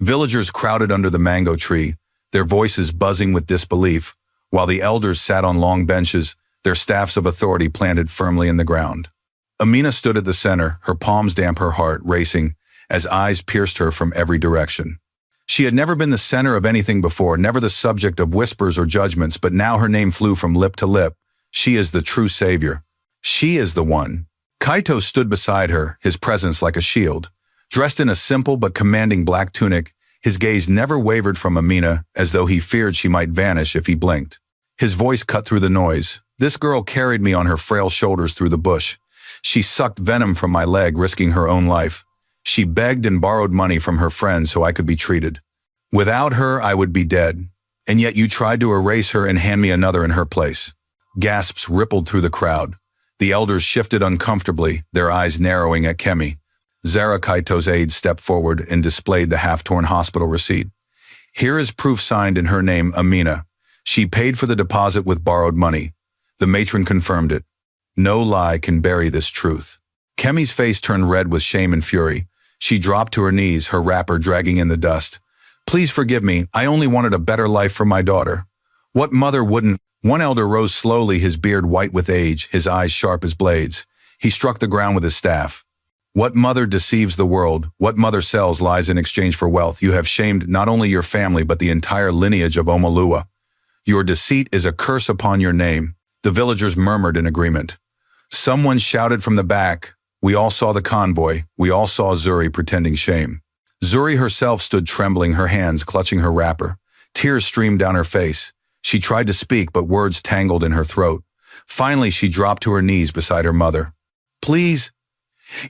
Villagers crowded under the mango tree, their voices buzzing with disbelief, while the elders sat on long benches, their staffs of authority planted firmly in the ground. Amina stood at the center, her palms damp, her heart racing, as eyes pierced her from every direction. She had never been the center of anything before, never the subject of whispers or judgments, but now her name flew from lip to lip. She is the true savior. She is the one. Kaito stood beside her, his presence like a shield. Dressed in a simple but commanding black tunic, his gaze never wavered from Amina, as though he feared she might vanish if he blinked. His voice cut through the noise. This girl carried me on her frail shoulders through the bush. She sucked venom from my leg, risking her own life. She begged and borrowed money from her friends so I could be treated. Without her, I would be dead. And yet you tried to erase her and hand me another in her place. Gasps rippled through the crowd. The elders shifted uncomfortably, their eyes narrowing at Kemi. Zara, Kaito's aide, stepped forward and displayed the half-torn hospital receipt. Here is proof signed in her name, Amina. She paid for the deposit with borrowed money. The matron confirmed it. No lie can bury this truth. Kemi's face turned red with shame and fury. She dropped to her knees, her wrapper dragging in the dust. Please forgive me, I only wanted a better life for my daughter. What mother wouldn't? One elder rose slowly, his beard white with age, his eyes sharp as blades. He struck the ground with his staff. What mother deceives the world? What mother sells lies in exchange for wealth? You have shamed not only your family but the entire lineage of Omalua. Your deceit is a curse upon your name. The villagers murmured in agreement. Someone shouted from the back. We all saw the convoy. We all saw Zuri pretending shame. Zuri herself stood trembling, her hands clutching her wrapper. Tears streamed down her face. She tried to speak, but words tangled in her throat. Finally, she dropped to her knees beside her mother. Please.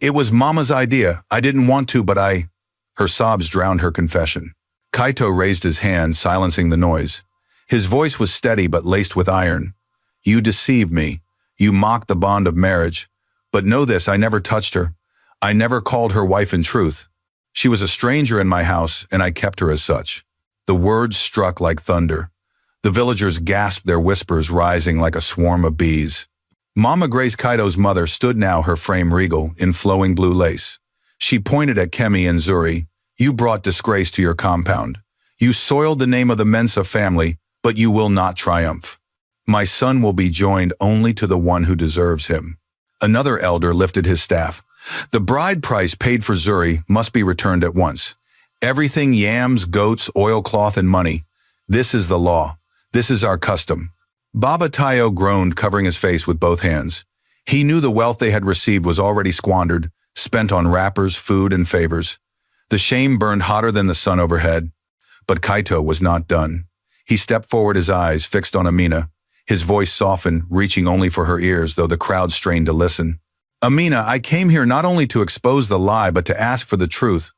It was Mama's idea. I didn't want to, but I... Her sobs drowned her confession. Kaito raised his hand, silencing the noise. His voice was steady but laced with iron. You deceived me. You mocked the bond of marriage. But know this, I never touched her. I never called her wife in truth. She was a stranger in my house, and I kept her as such. The words struck like thunder. The villagers gasped, their whispers rising like a swarm of bees. Mama Grace, Kaito's mother, stood now, her frame regal, in flowing blue lace. She pointed at Kemi and Zuri. You brought disgrace to your compound. You soiled the name of the Mensa family, but you will not triumph. My son will be joined only to the one who deserves him. Another elder lifted his staff. The bride price paid for Zuri must be returned at once. Everything: yams, goats, oilcloth, and money. This is the law. This is our custom. Baba Tayo groaned, covering his face with both hands. He knew the wealth they had received was already squandered, spent on wrappers, food, and favors. The shame burned hotter than the sun overhead. But Kaito was not done. He stepped forward, his eyes fixed on Amina. His voice softened, reaching only for her ears, though the crowd strained to listen. Amina, I came here not only to expose the lie, but to ask for the truth.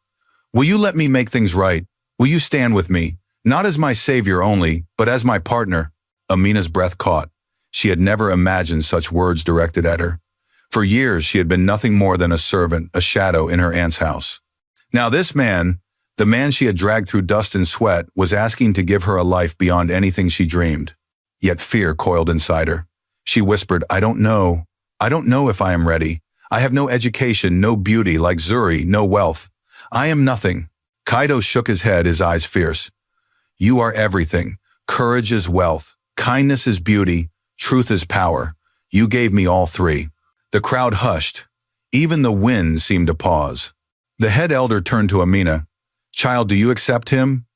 Will you let me make things right? Will you stand with me, not as my savior only, but as my partner? Amina's breath caught. She had never imagined such words directed at her. For years, she had been nothing more than a servant, a shadow in her aunt's house. Now this man, the man she had dragged through dust and sweat, was asking to give her a life beyond anything she dreamed. Yet fear coiled inside her. She whispered, I don't know. I don't know if I am ready. I have no education, no beauty like Zuri, no wealth. I am nothing. Kaito shook his head, his eyes fierce. You are everything. Courage is wealth. Kindness is beauty. Truth is power. You gave me all three. The crowd hushed. Even the wind seemed to pause. The head elder turned to Amina. Child, do you accept him?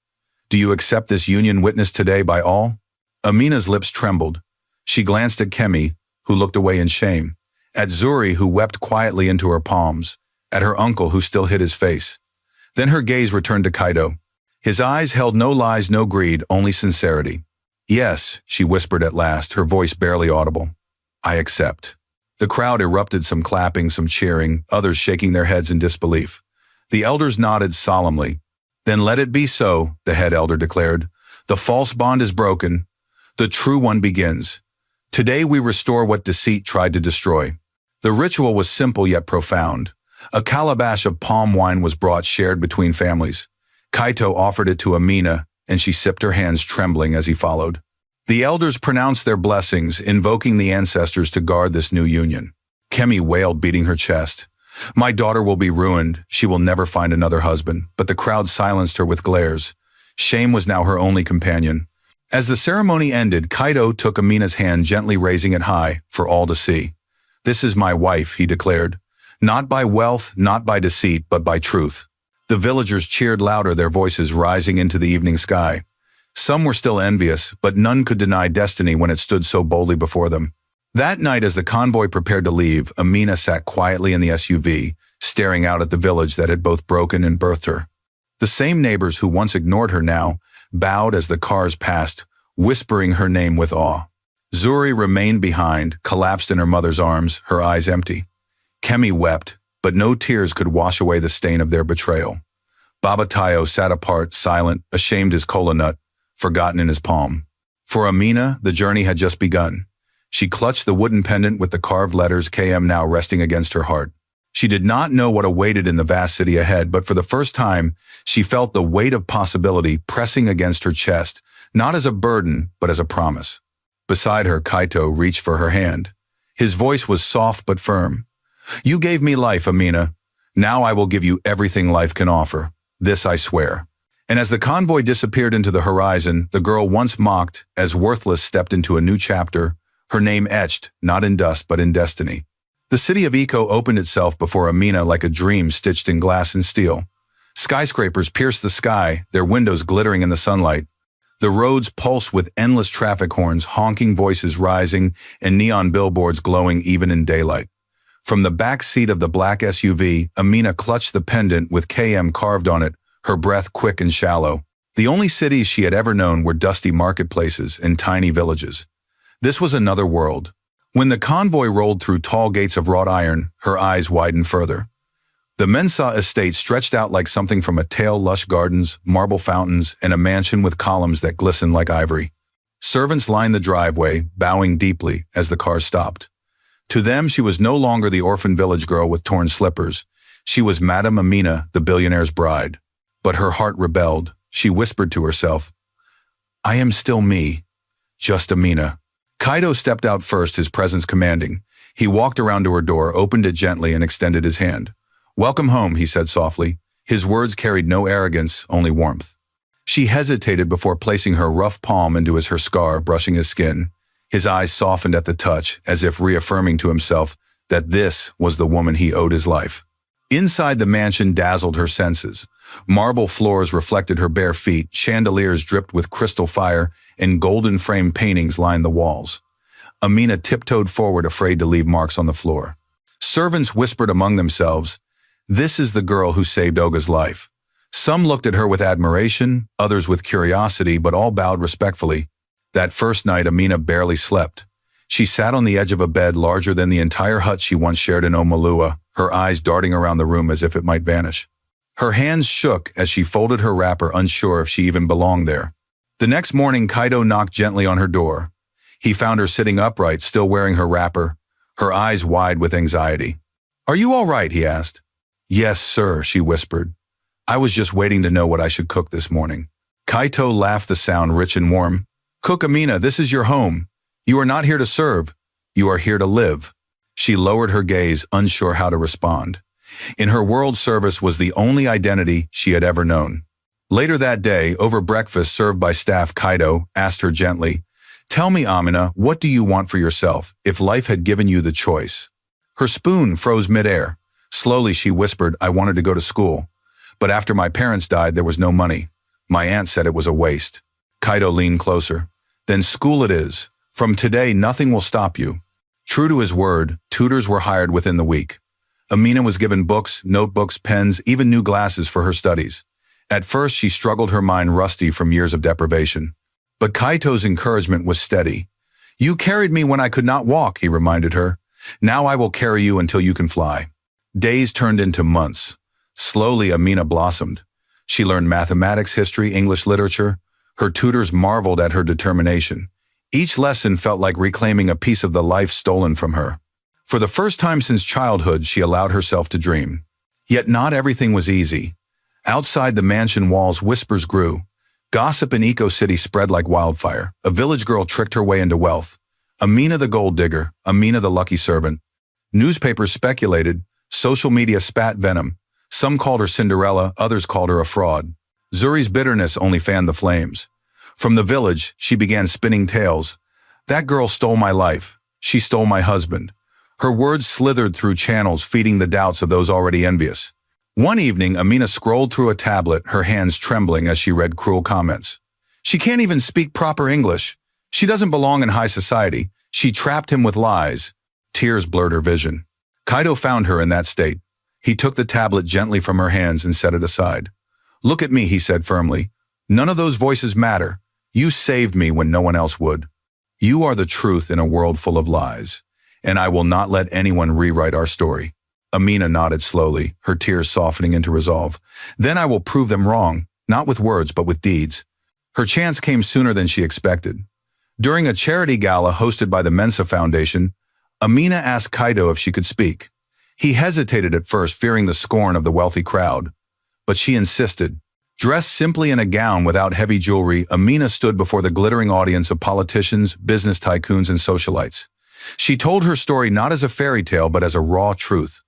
Do you accept this union witnessed today by all? Amina's lips trembled. She glanced at Kemi, who looked away in shame, at Zuri, who wept quietly into her palms, at her uncle, who still hid his face. Then her gaze returned to Kaito. His eyes held no lies, no greed, only sincerity. Yes, she whispered at last, her voice barely audible. I accept. The crowd erupted, some clapping, some cheering, others shaking their heads in disbelief. The elders nodded solemnly. Then let it be so, the head elder declared. The false bond is broken. The true one begins. Today we restore what deceit tried to destroy. The ritual was simple yet profound. A calabash of palm wine was brought, shared between families. Kaito offered it to Amina, and she sipped, her hands trembling as he followed. The elders pronounced their blessings, invoking the ancestors to guard this new union. Kemi wailed, beating her chest. My daughter will be ruined. She will never find another husband. But the crowd silenced her with glares. Shame was now her only companion. As the ceremony ended, Kaito took Amina's hand, gently raising it high for all to see. This is my wife, he declared. Not by wealth, not by deceit, but by truth. The villagers cheered louder, their voices rising into the evening sky. Some were still envious, but none could deny destiny when it stood so boldly before them. That night, as the convoy prepared to leave, Amina sat quietly in the SUV, staring out at the village that had both broken and birthed her. The same neighbors who once ignored her now bowed as the cars passed, whispering her name with awe. Zuri remained behind, collapsed in her mother's arms, her eyes empty. Kemi wept, but no tears could wash away the stain of their betrayal. Baba Tayo sat apart, silent, ashamed as kola nut, forgotten in his palm. For Amina, the journey had just begun. She clutched the wooden pendant with the carved letters KM now resting against her heart. She did not know what awaited in the vast city ahead, but for the first time, she felt the weight of possibility pressing against her chest, not as a burden, but as a promise. Beside her, Kaito reached for her hand. His voice was soft but firm. "You gave me life, Amina. Now I will give you everything life can offer. This I swear." And as the convoy disappeared into the horizon, the girl once mocked as worthless stepped into a new chapter, her name etched, not in dust but in destiny. The city of Iko opened itself before Amina like a dream stitched in glass and steel. Skyscrapers pierced the sky, their windows glittering in the sunlight. The roads pulsed with endless traffic horns, honking voices rising, and neon billboards glowing even in daylight. From the back seat of the black SUV, Amina clutched the pendant with KM carved on it, her breath quick and shallow. The only cities she had ever known were dusty marketplaces and tiny villages. This was another world. When the convoy rolled through tall gates of wrought iron, her eyes widened further. The Mensa estate stretched out like something from a tale, lush gardens, marble fountains, and a mansion with columns that glistened like ivory. Servants lined the driveway, bowing deeply as the car stopped. To them, she was no longer the orphan village girl with torn slippers. She was Madame Amina, the billionaire's bride. But her heart rebelled. She whispered to herself, "I am still me, just Amina." Kaito stepped out first, his presence commanding. He walked around to her door, opened it gently, and extended his hand. "Welcome home," he said softly. His words carried no arrogance, only warmth. She hesitated before placing her rough palm into her scar, brushing his skin. His eyes softened at the touch, as if reaffirming to himself that this was the woman he owed his life. Inside the mansion dazzled her senses. Marble floors reflected her bare feet, chandeliers dripped with crystal fire, and golden-framed paintings lined the walls. Amina tiptoed forward, afraid to leave marks on the floor. Servants whispered among themselves, "This is the girl who saved Oga's life." Some looked at her with admiration, others with curiosity, but all bowed respectfully. That first night, Amina barely slept. She sat on the edge of a bed larger than the entire hut she once shared in Omalua, her eyes darting around the room as if it might vanish. Her hands shook as she folded her wrapper, unsure if she even belonged there. The next morning, Kaito knocked gently on her door. He found her sitting upright, still wearing her wrapper, her eyes wide with anxiety. "Are you all right?" he asked. "Yes, sir," she whispered. "I was just waiting to know what I should cook this morning." Kaito laughed, the sound rich and warm. "Cook, Amina, this is your home. You are not here to serve. You are here to live." She lowered her gaze, unsure how to respond. In her world, service was the only identity she had ever known. Later that day, over breakfast served by staff, Kaito asked her gently, "Tell me, Amina, what do you want for yourself if life had given you the choice?" Her spoon froze midair. Slowly she whispered, "I wanted to go to school. But after my parents died, there was no money. My aunt said it was a waste." Kaito leaned closer. "Then school it is. From today, nothing will stop you." True to his word, tutors were hired within the week. Amina was given books, notebooks, pens, even new glasses for her studies. At first, she struggled, her mind rusty from years of deprivation. But Kaito's encouragement was steady. "You carried me when I could not walk," he reminded her. "Now I will carry you until you can fly." Days turned into months. Slowly, Amina blossomed. She learned mathematics, history, English literature. Her tutors marveled at her determination. Each lesson felt like reclaiming a piece of the life stolen from her. For the first time since childhood, she allowed herself to dream. Yet not everything was easy. Outside the mansion walls, whispers grew. Gossip in Eco City spread like wildfire. A village girl tricked her way into wealth. Amina the gold digger, Amina the lucky servant. Newspapers speculated. Social media spat venom. Some called her Cinderella, others called her a fraud. Zuri's bitterness only fanned the flames. From the village, she began spinning tales. "That girl stole my life. She stole my husband." Her words slithered through channels, feeding the doubts of those already envious. One evening, Amina scrolled through a tablet, her hands trembling as she read cruel comments. She can't even speak proper English. She doesn't belong in high society. She trapped him with lies. Tears blurred her vision. Kaido found her in that state. He took the tablet gently from her hands and set it aside. "Look at me," he said firmly. "None of those voices matter. You saved me when no one else would. You are the truth in a world full of lies, and I will not let anyone rewrite our story." Amina nodded slowly, her tears softening into resolve. "Then I will prove them wrong, not with words but with deeds." Her chance came sooner than she expected. During a charity gala hosted by the Mensa Foundation, Amina asked Kaido if she could speak. He hesitated at first, fearing the scorn of the wealthy crowd. But she insisted. Dressed simply in a gown without heavy jewelry, Amina stood before the glittering audience of politicians, business tycoons, and socialites. She told her story not as a fairy tale, but as a raw truth.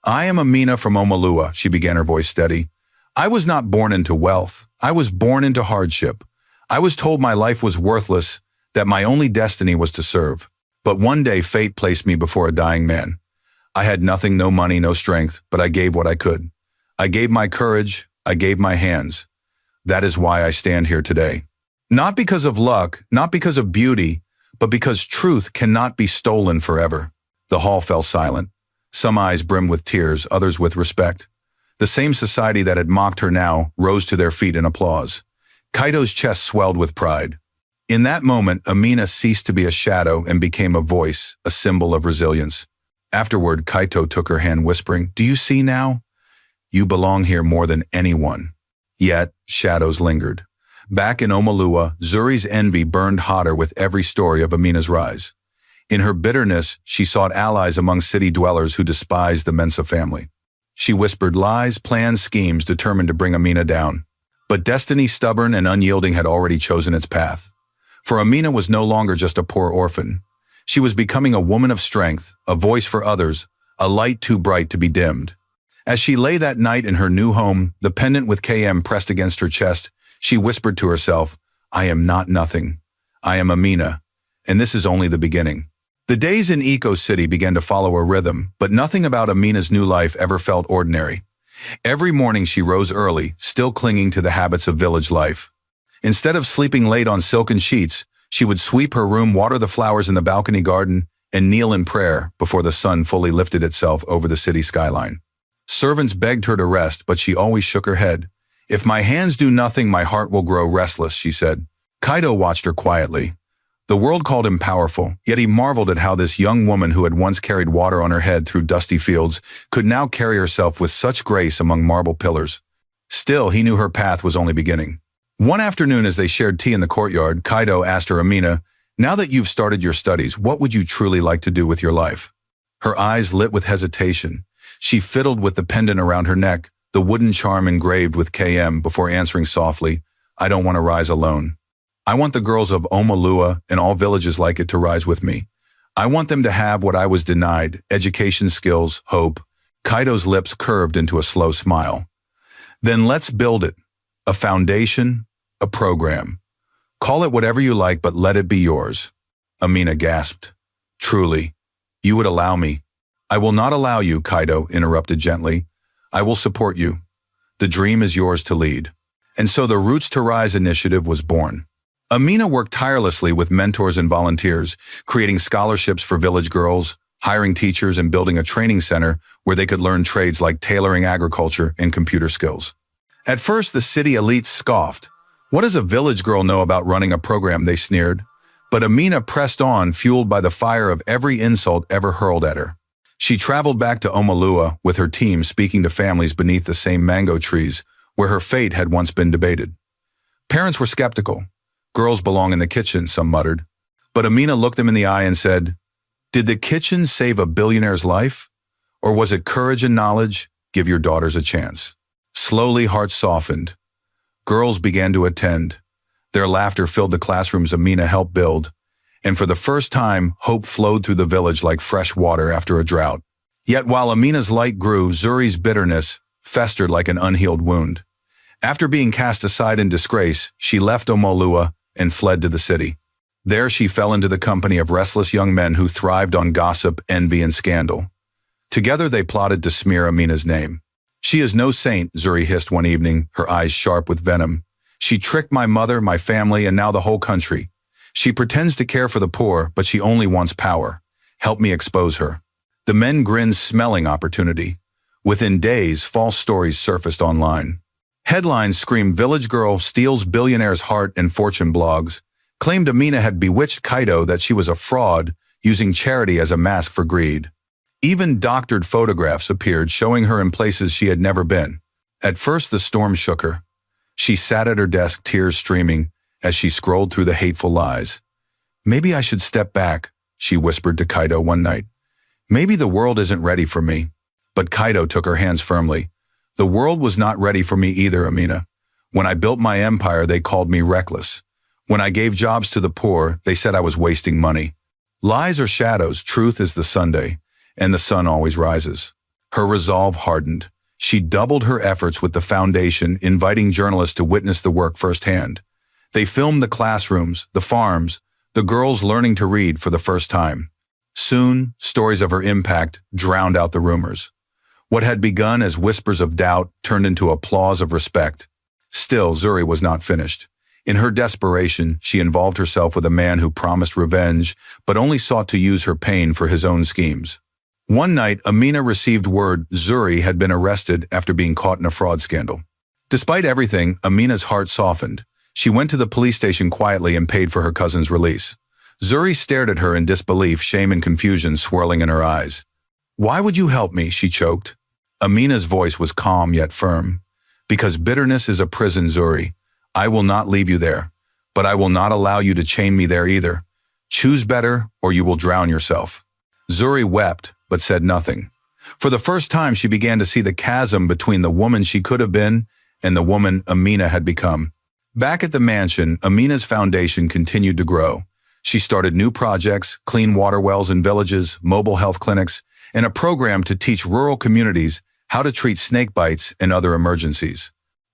"I am Amina from Omalua," she began, her voice steady. "I was not born into wealth. I was born into hardship. I was told my life was worthless, that my only destiny was to serve. But one day fate placed me before a dying man. I had nothing, no money, no strength, but I gave what I could. I gave my courage, I gave my hands. That is why I stand here today. Not because of luck, not because of beauty, but because truth cannot be stolen forever." The hall fell silent. Some eyes brimmed with tears, others with respect. The same society that had mocked her now rose to their feet in applause. Kaido's chest swelled with pride. In that moment, Amina ceased to be a shadow and became a voice, a symbol of resilience. Afterward, Kaito took her hand, whispering, "Do you see now? You belong here more than anyone." Yet, shadows lingered. Back in Omalua, Zuri's envy burned hotter with every story of Amina's rise. In her bitterness, she sought allies among city dwellers who despised the Mensa family. She whispered lies, plans, schemes determined to bring Amina down. But destiny, stubborn and unyielding, had already chosen its path. For Amina was no longer just a poor orphan. She was becoming a woman of strength, a voice for others, a light too bright to be dimmed. As she lay that night in her new home, the pendant with KM pressed against her chest, she whispered to herself, "I am not nothing. I am Amina, and this is only the beginning." The days in Eco City began to follow a rhythm, but nothing about Amina's new life ever felt ordinary. Every morning she rose early, still clinging to the habits of village life. Instead of sleeping late on silken sheets, she would sweep her room, water the flowers in the balcony garden, and kneel in prayer before the sun fully lifted itself over the city skyline. Servants begged her to rest, but she always shook her head. "If my hands do nothing, my heart will grow restless," she said. Kaido watched her quietly. The world called him powerful, yet he marveled at how this young woman who had once carried water on her head through dusty fields could now carry herself with such grace among marble pillars. Still, he knew her path was only beginning. One afternoon, as they shared tea in the courtyard, Kaido asked her, "Amina, now that you've started your studies, what would you truly like to do with your life?" Her eyes lit with hesitation. She fiddled with the pendant around her neck, the wooden charm engraved with KM, before answering softly, "I don't want to rise alone. I want the girls of Omalua and all villages like it to rise with me. I want them to have what I was denied, education, skills, hope." Kaido's lips curved into a slow smile. "Then let's build it. A foundation, a program. Call it whatever you like, but let it be yours." Amina gasped. "Truly, you would allow me?" "I will not allow you," Kaido interrupted gently. "I will support you. The dream is yours to lead." And so the Roots to Rise initiative was born. Amina worked tirelessly with mentors and volunteers, creating scholarships for village girls, hiring teachers, and building a training center where they could learn trades like tailoring, agriculture, and computer skills. At first, the city elites scoffed. "What does a village girl know about running a program?" they sneered. But Amina pressed on, fueled by the fire of every insult ever hurled at her. She traveled back to Omalua with her team, speaking to families beneath the same mango trees where her fate had once been debated. Parents were skeptical. "Girls belong in the kitchen," some muttered. But Amina looked them in the eye and said, "Did the kitchen save a billionaire's life? Or was it courage and knowledge? Give your daughters a chance." Slowly, hearts softened. Girls began to attend. Their laughter filled the classrooms Amina helped build. And for the first time, hope flowed through the village like fresh water after a drought. Yet while Amina's light grew, Zuri's bitterness festered like an unhealed wound. After being cast aside in disgrace, she left Omalua and fled to the city. There she fell into the company of restless young men who thrived on gossip, envy, and scandal. Together they plotted to smear Amina's name. She is no saint, Zuri hissed one evening, her eyes sharp with venom. She tricked my mother, my family, and now the whole country. She pretends to care for the poor, but she only wants power. Help me expose her. The men grinned, smelling opportunity. Within days, false stories surfaced online. Headlines screamed village girl steals billionaire's heart, and fortune blogs claimed Amina had bewitched Kaido, that she was a fraud, using charity as a mask for greed. Even doctored photographs appeared showing her in places she had never been. At first the storm shook her. She sat at her desk, tears streaming, as she scrolled through the hateful lies. Maybe I should step back, she whispered to Kaido one night. Maybe the world isn't ready for me. But Kaido took her hands firmly. The world was not ready for me either, Amina. When I built my empire, they called me reckless. When I gave jobs to the poor, they said I was wasting money. Lies are shadows, truth is the Sunday, and the sun always rises. Her resolve hardened. She doubled her efforts with the foundation, inviting journalists to witness the work firsthand. They filmed the classrooms, the farms, the girls learning to read for the first time. Soon, stories of her impact drowned out the rumors. What had begun as whispers of doubt turned into applause of respect. Still, Zuri was not finished. In her desperation, she involved herself with a man who promised revenge, but only sought to use her pain for his own schemes. One night, Amina received word Zuri had been arrested after being caught in a fraud scandal. Despite everything, Amina's heart softened. She went to the police station quietly and paid for her cousin's release. Zuri stared at her in disbelief, shame and confusion swirling in her eyes. Why would you help me? She choked. Amina's voice was calm yet firm. Because bitterness is a prison, Zuri. I will not leave you there, but I will not allow you to chain me there either. Choose better, or you will drown yourself. Zuri wept, but said nothing. For the first time, she began to see the chasm between the woman she could have been and the woman Amina had become. Back at the mansion, Amina's foundation continued to grow. She started new projects, clean water wells in villages, mobile health clinics, and a program to teach rural communities how to treat snake bites and other emergencies.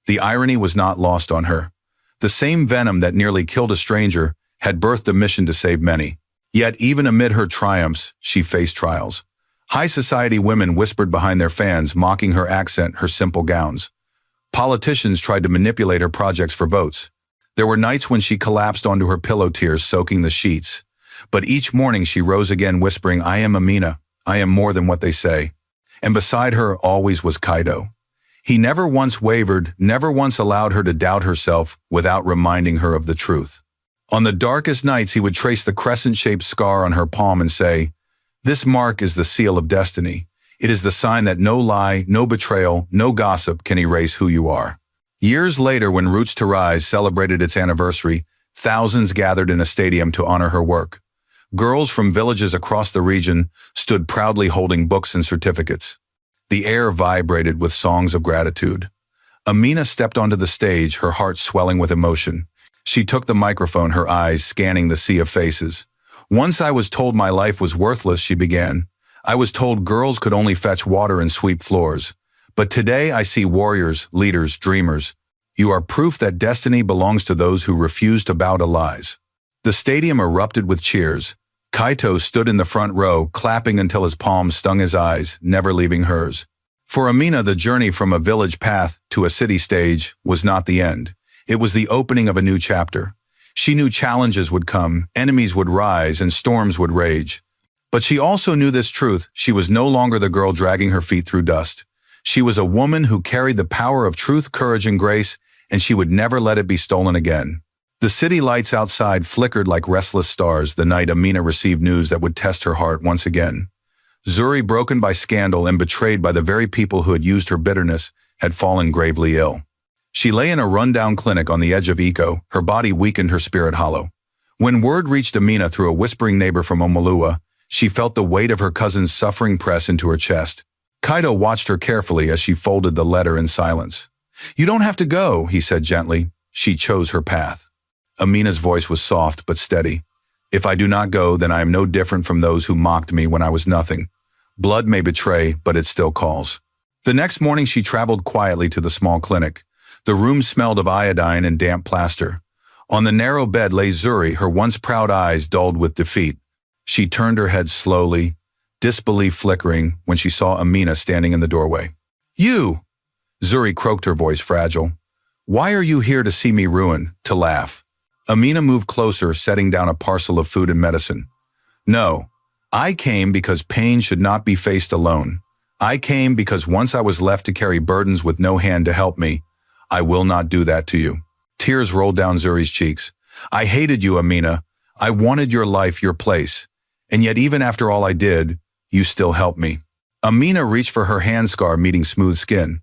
The irony was not lost on her. The same venom that nearly killed a stranger had birthed a mission to save many. Yet even amid her triumphs, she faced trials. High society women whispered behind their fans, mocking her accent, her simple gowns. Politicians tried to manipulate her projects for votes. There were nights when she collapsed onto her pillow, tears soaking the sheets. But each morning she rose again, whispering, I am Amina. I am more than what they say. And beside her always was Kaido. He never once wavered, never once allowed her to doubt herself without reminding her of the truth. On the darkest nights, he would trace the crescent-shaped scar on her palm and say, this mark is the seal of destiny. It is the sign that no lie, no betrayal, no gossip can erase who you are. Years later, when Roots to Rise celebrated its anniversary, thousands gathered in a stadium to honor her work. Girls from villages across the region stood proudly holding books and certificates. The air vibrated with songs of gratitude. Amina stepped onto the stage, her heart swelling with emotion. She took the microphone, her eyes scanning the sea of faces. Once I was told my life was worthless, she began. I was told girls could only fetch water and sweep floors. But today I see warriors, leaders, dreamers. You are proof that destiny belongs to those who refuse to bow to lies. The stadium erupted with cheers. Kaito stood in the front row, clapping until his palms stung his eyes, never leaving hers. For Amina, the journey from a village path to a city stage was not the end. It was the opening of a new chapter. She knew challenges would come, enemies would rise, and storms would rage. But she also knew this truth: she was no longer the girl dragging her feet through dust. She was a woman who carried the power of truth, courage, and grace, and she would never let it be stolen again. The city lights outside flickered like restless stars the night Amina received news that would test her heart once again. Zuri, broken by scandal and betrayed by the very people who had used her bitterness, had fallen gravely ill. She lay in a rundown clinic on the edge of Iko, her body weakened, her spirit hollow. When word reached Amina through a whispering neighbor from Omalua, she felt the weight of her cousin's suffering press into her chest. Kaido watched her carefully as she folded the letter in silence. You don't have to go, he said gently. She chose her path. Amina's voice was soft but steady. If I do not go, then I am no different from those who mocked me when I was nothing. Blood may betray, but it still calls. The next morning she traveled quietly to the small clinic. The room smelled of iodine and damp plaster. On the narrow bed lay Zuri, her once proud eyes dulled with defeat. She turned her head slowly, disbelief flickering when she saw Amina standing in the doorway. You! Zuri croaked, her voice fragile. Why are you here to see me ruin, to laugh? Amina moved closer, setting down a parcel of food and medicine. No, I came because pain should not be faced alone. I came because once I was left to carry burdens with no hand to help me, I will not do that to you. Tears rolled down Zuri's cheeks. I hated you, Amina. I wanted your life, your place. And yet even after all I did, you still helped me. Amina reached for her handscar, meeting smooth skin.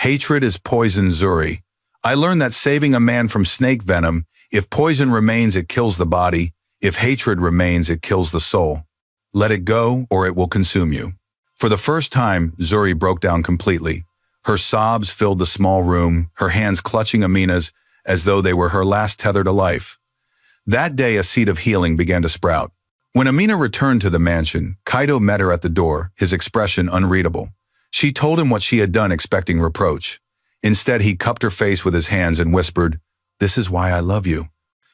Hatred is poison, Zuri. I learned that saving a man from snake venom, if poison remains, it kills the body. If hatred remains, it kills the soul. Let it go, or it will consume you. For the first time, Zuri broke down completely. Her sobs filled the small room, her hands clutching Amina's as though they were her last tether to life. That day, a seed of healing began to sprout. When Amina returned to the mansion, Kaito met her at the door, his expression unreadable. She told him what she had done, expecting reproach. Instead, he cupped her face with his hands and whispered, "This is why I love you.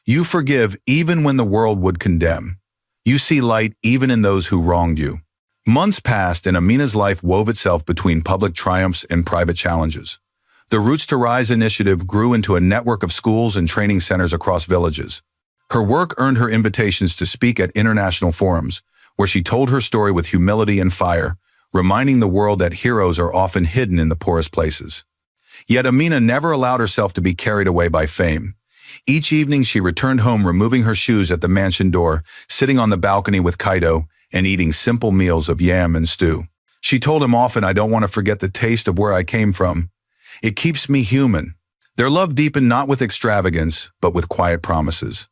You forgive even when the world would condemn. You see light even in those who wronged you." Months passed and Amina's life wove itself between public triumphs and private challenges. The Roots to Rise initiative grew into a network of schools and training centers across villages. Her work earned her invitations to speak at international forums, where she told her story with humility and fire, reminding the world that heroes are often hidden in the poorest places. Yet Amina never allowed herself to be carried away by fame. Each evening she returned home, removing her shoes at the mansion door, sitting on the balcony with Kaito, and eating simple meals of yam and stew. She told him often, "I don't want to forget the taste of where I came from. It keeps me human." Their love deepened not with extravagance, but with quiet promises.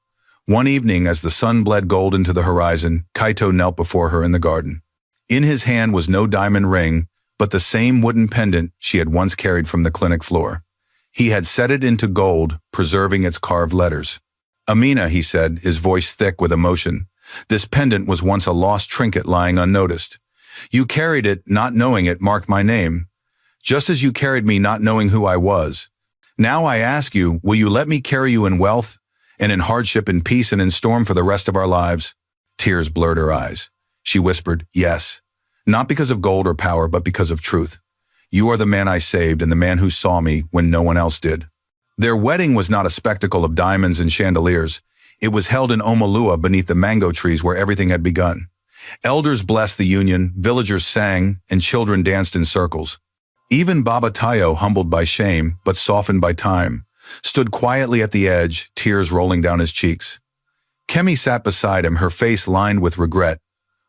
One evening, as the sun bled gold into the horizon, Kaito knelt before her in the garden. In his hand was no diamond ring, but the same wooden pendant she had once carried from the clinic floor. He had set it into gold, preserving its carved letters. "Amina," he said, his voice thick with emotion, "this pendant was once a lost trinket lying unnoticed. You carried it, not knowing it marked my name, just as you carried me not knowing who I was. Now I ask you, will you let me carry you in wealth, and in hardship, in peace, and in storm for the rest of our lives?" Tears blurred her eyes. She whispered, "Yes, not because of gold or power, but because of truth. You are the man I saved and the man who saw me when no one else did." Their wedding was not a spectacle of diamonds and chandeliers. It was held in Omalua beneath the mango trees where everything had begun. Elders blessed the union, villagers sang, and children danced in circles. Even Baba Tayo, humbled by shame, but softened by time, stood quietly at the edge, tears rolling down his cheeks. Kemi sat beside him, her face lined with regret,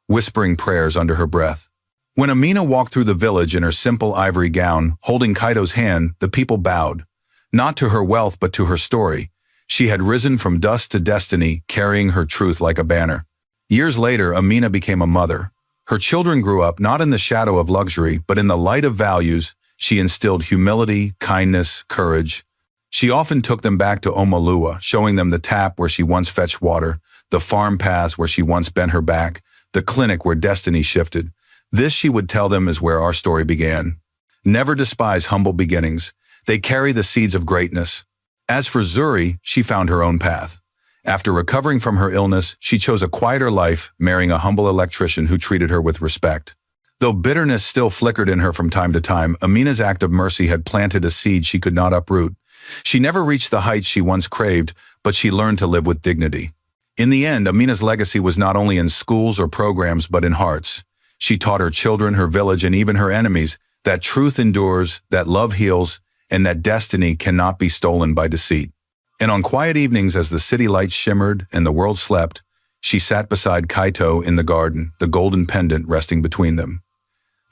whispering prayers under her breath. When Amina walked through the village in her simple ivory gown, holding Kaito's hand, the people bowed, not to her wealth but to her story. She had risen from dust to destiny, carrying her truth like a banner. Years later, Amina became a mother. Her children grew up not in the shadow of luxury, but in the light of values. She instilled humility, kindness, courage. She often took them back to Omalua, showing them the tap where she once fetched water, the farm paths where she once bent her back, the clinic where destiny shifted. This, she would tell them, is where our story began. Never despise humble beginnings. They carry the seeds of greatness. As for Zuri, she found her own path. After recovering from her illness, she chose a quieter life, marrying a humble electrician who treated her with respect. Though bitterness still flickered in her from time to time, Amina's act of mercy had planted a seed she could not uproot. She never reached the heights she once craved, but she learned to live with dignity. In the end, Amina's legacy was not only in schools or programs, but in hearts. She taught her children, her village, and even her enemies that truth endures, that love heals, and that destiny cannot be stolen by deceit. And on quiet evenings, as the city lights shimmered and the world slept, she sat beside Kaito in the garden, the golden pendant resting between them.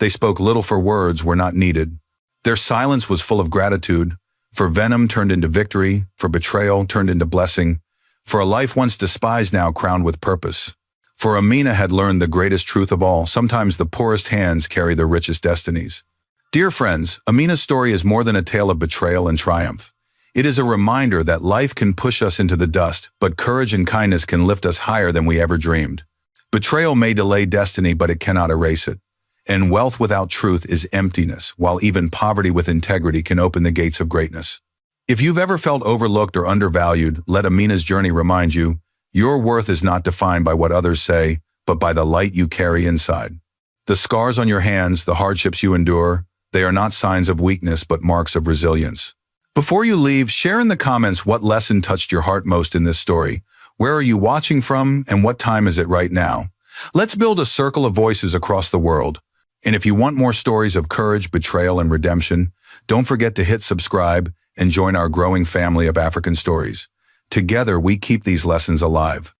They spoke little, for words were not needed. Their silence was full of gratitude, for venom turned into victory, for betrayal turned into blessing, for a life once despised now crowned with purpose. For Amina had learned the greatest truth of all: sometimes the poorest hands carry the richest destinies. Dear friends, Amina's story is more than a tale of betrayal and triumph. It is a reminder that life can push us into the dust, but courage and kindness can lift us higher than we ever dreamed. Betrayal may delay destiny, but it cannot erase it. And wealth without truth is emptiness, while even poverty with integrity can open the gates of greatness. If you've ever felt overlooked or undervalued, let Amina's journey remind you, your worth is not defined by what others say, but by the light you carry inside. The scars on your hands, the hardships you endure, They are not signs of weakness, but marks of resilience. Before you leave, share in the comments what lesson touched your heart most in this story. Where are you watching from, and what time is it right now? Let's build a circle of voices across the world. And if you want more stories of courage, betrayal, and redemption, don't forget to hit subscribe and join our growing family of African stories. Together, we keep these lessons alive.